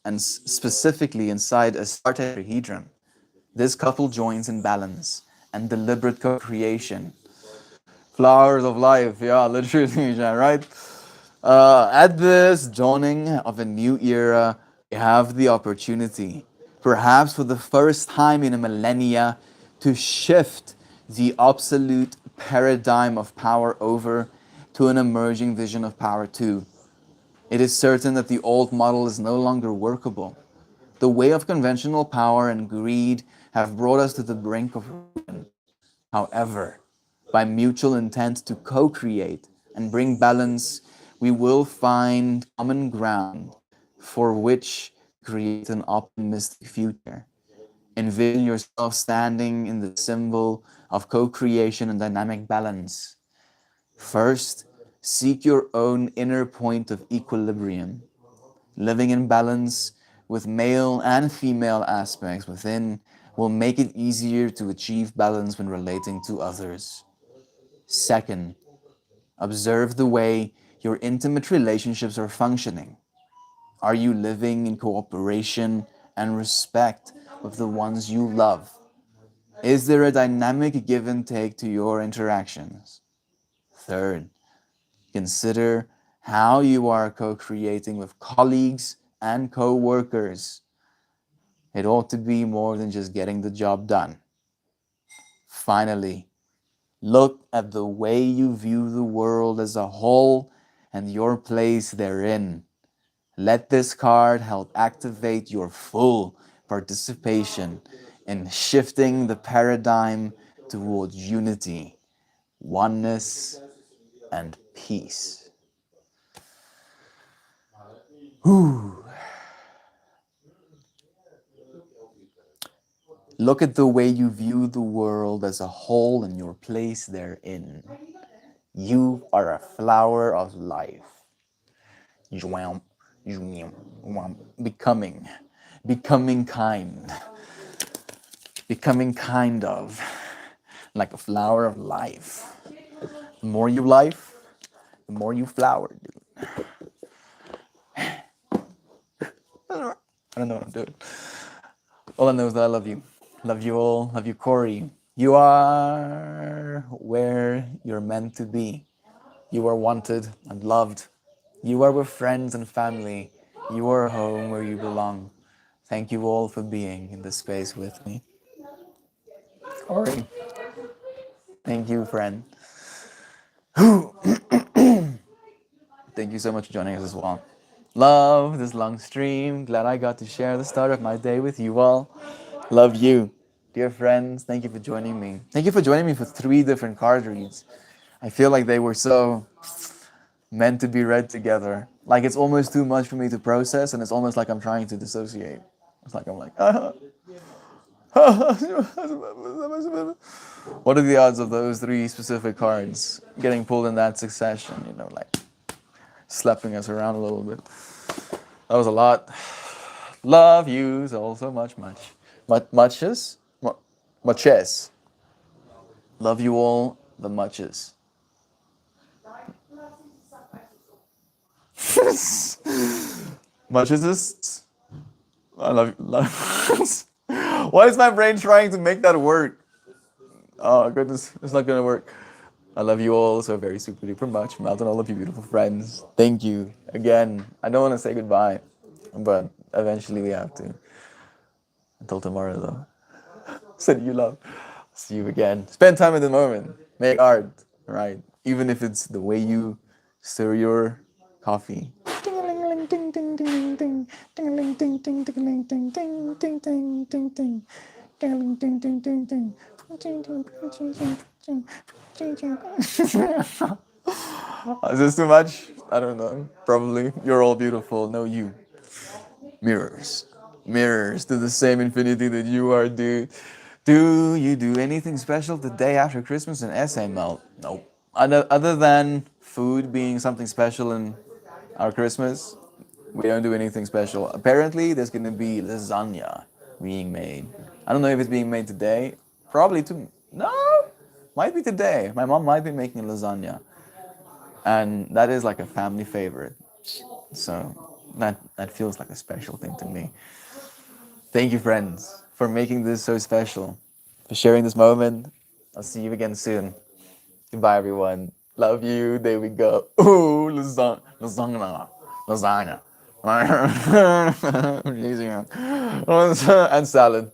and specifically inside a star tetrahedron. This couple joins in balance and deliberate co-creation. Flowers of life, yeah, literally, right? At this dawning of a new era, we have the opportunity, perhaps for the first time in a millennia, to shift the absolute paradigm of power over to an emerging vision of power too. It is certain that the old model is no longer workable. The way of conventional power and greed have brought us to the brink of ruin. However, by mutual intent to co-create and bring balance, we will find common ground for which create an optimistic future. Envision yourself standing in the symbol of co-creation and dynamic balance. First, seek your own inner point of equilibrium. Living in balance with male and female aspects within will make it easier to achieve balance when relating to others. Second, observe the way your intimate relationships are functioning. Are you living in cooperation and respect with the ones you love? Is there a dynamic give and take to your interactions? Third, consider how you are co-creating with colleagues and co-workers. It ought to be more than just getting the job done. Finally, look at the way you view the world as a whole and your place therein. Let this card help activate your full participation in shifting the paradigm towards unity, oneness, and peace. Whew. Look at the way you view the world as a whole and your place therein. You are a flower of life. Becoming kind. Becoming kind of, like a flower of life. The more you life, the more you flower, dude. I don't know what I'm doing. All I know is that I love you. Love you all. Love you, Corey. You are where you're meant to be. You are wanted and loved. You are with friends and family. You are home where you belong. Thank you all for being in this space with me. Corey. Thank you, friend. Thank you so much for joining us as well. Love this long stream. Glad I got to share the start of my day with you all. Love you. Dear friends, thank you for joining me. Thank you for joining me for 3 different card reads. I feel like they were so meant to be read together. Like it's almost too much for me to process, and it's almost like I'm trying to dissociate. It's like I'm like, what are the odds of those 3 specific cards getting pulled in that succession? You know, like slapping us around a little bit. That was a lot. Love you all so much. Muches? Muches. Love you all the muches. Muches? I love you. Why is my brain trying to make that work? Oh goodness, it's not gonna work. I love you all so very super duper much. Melt and all of you beautiful friends. Thank you again. I don't want to say goodbye, but eventually we have to. Until tomorrow though. Send you love. See you again. Spend time in the moment. Make art, right? Even if it's the way you stir your coffee. ding, ding, ding, ding, ding, ding, ding, ding, ding, ding, ding, ding, ding, ding, ding. Ding, ding, ding, ding, ding. Ding, ding, ding, ding, ding, ding, ding. Is this too much? I don't know. Probably. You're all beautiful. No, you. Mirrors. Mirrors to the same infinity that you are, dude. Do you do anything special the day after Christmas in SML? No. Other than food being something special in our Christmas, we don't do anything special. Apparently, there's gonna be lasagna being made. I don't know if it's being made today. Probably to no, might be today. My mom might be making lasagna, and that is like a family favorite. So that feels like a special thing to me. Thank you, friends, for making this so special, for sharing this moment. I'll see you again soon. Goodbye, everyone. Love you. There we go. Ooh, lasagna, lasagna, lasagna. And salad.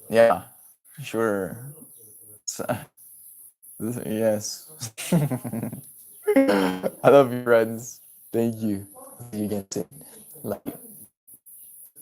Yeah, sure. Yes. I love you, friends. Thank you. See you again soon. Love you.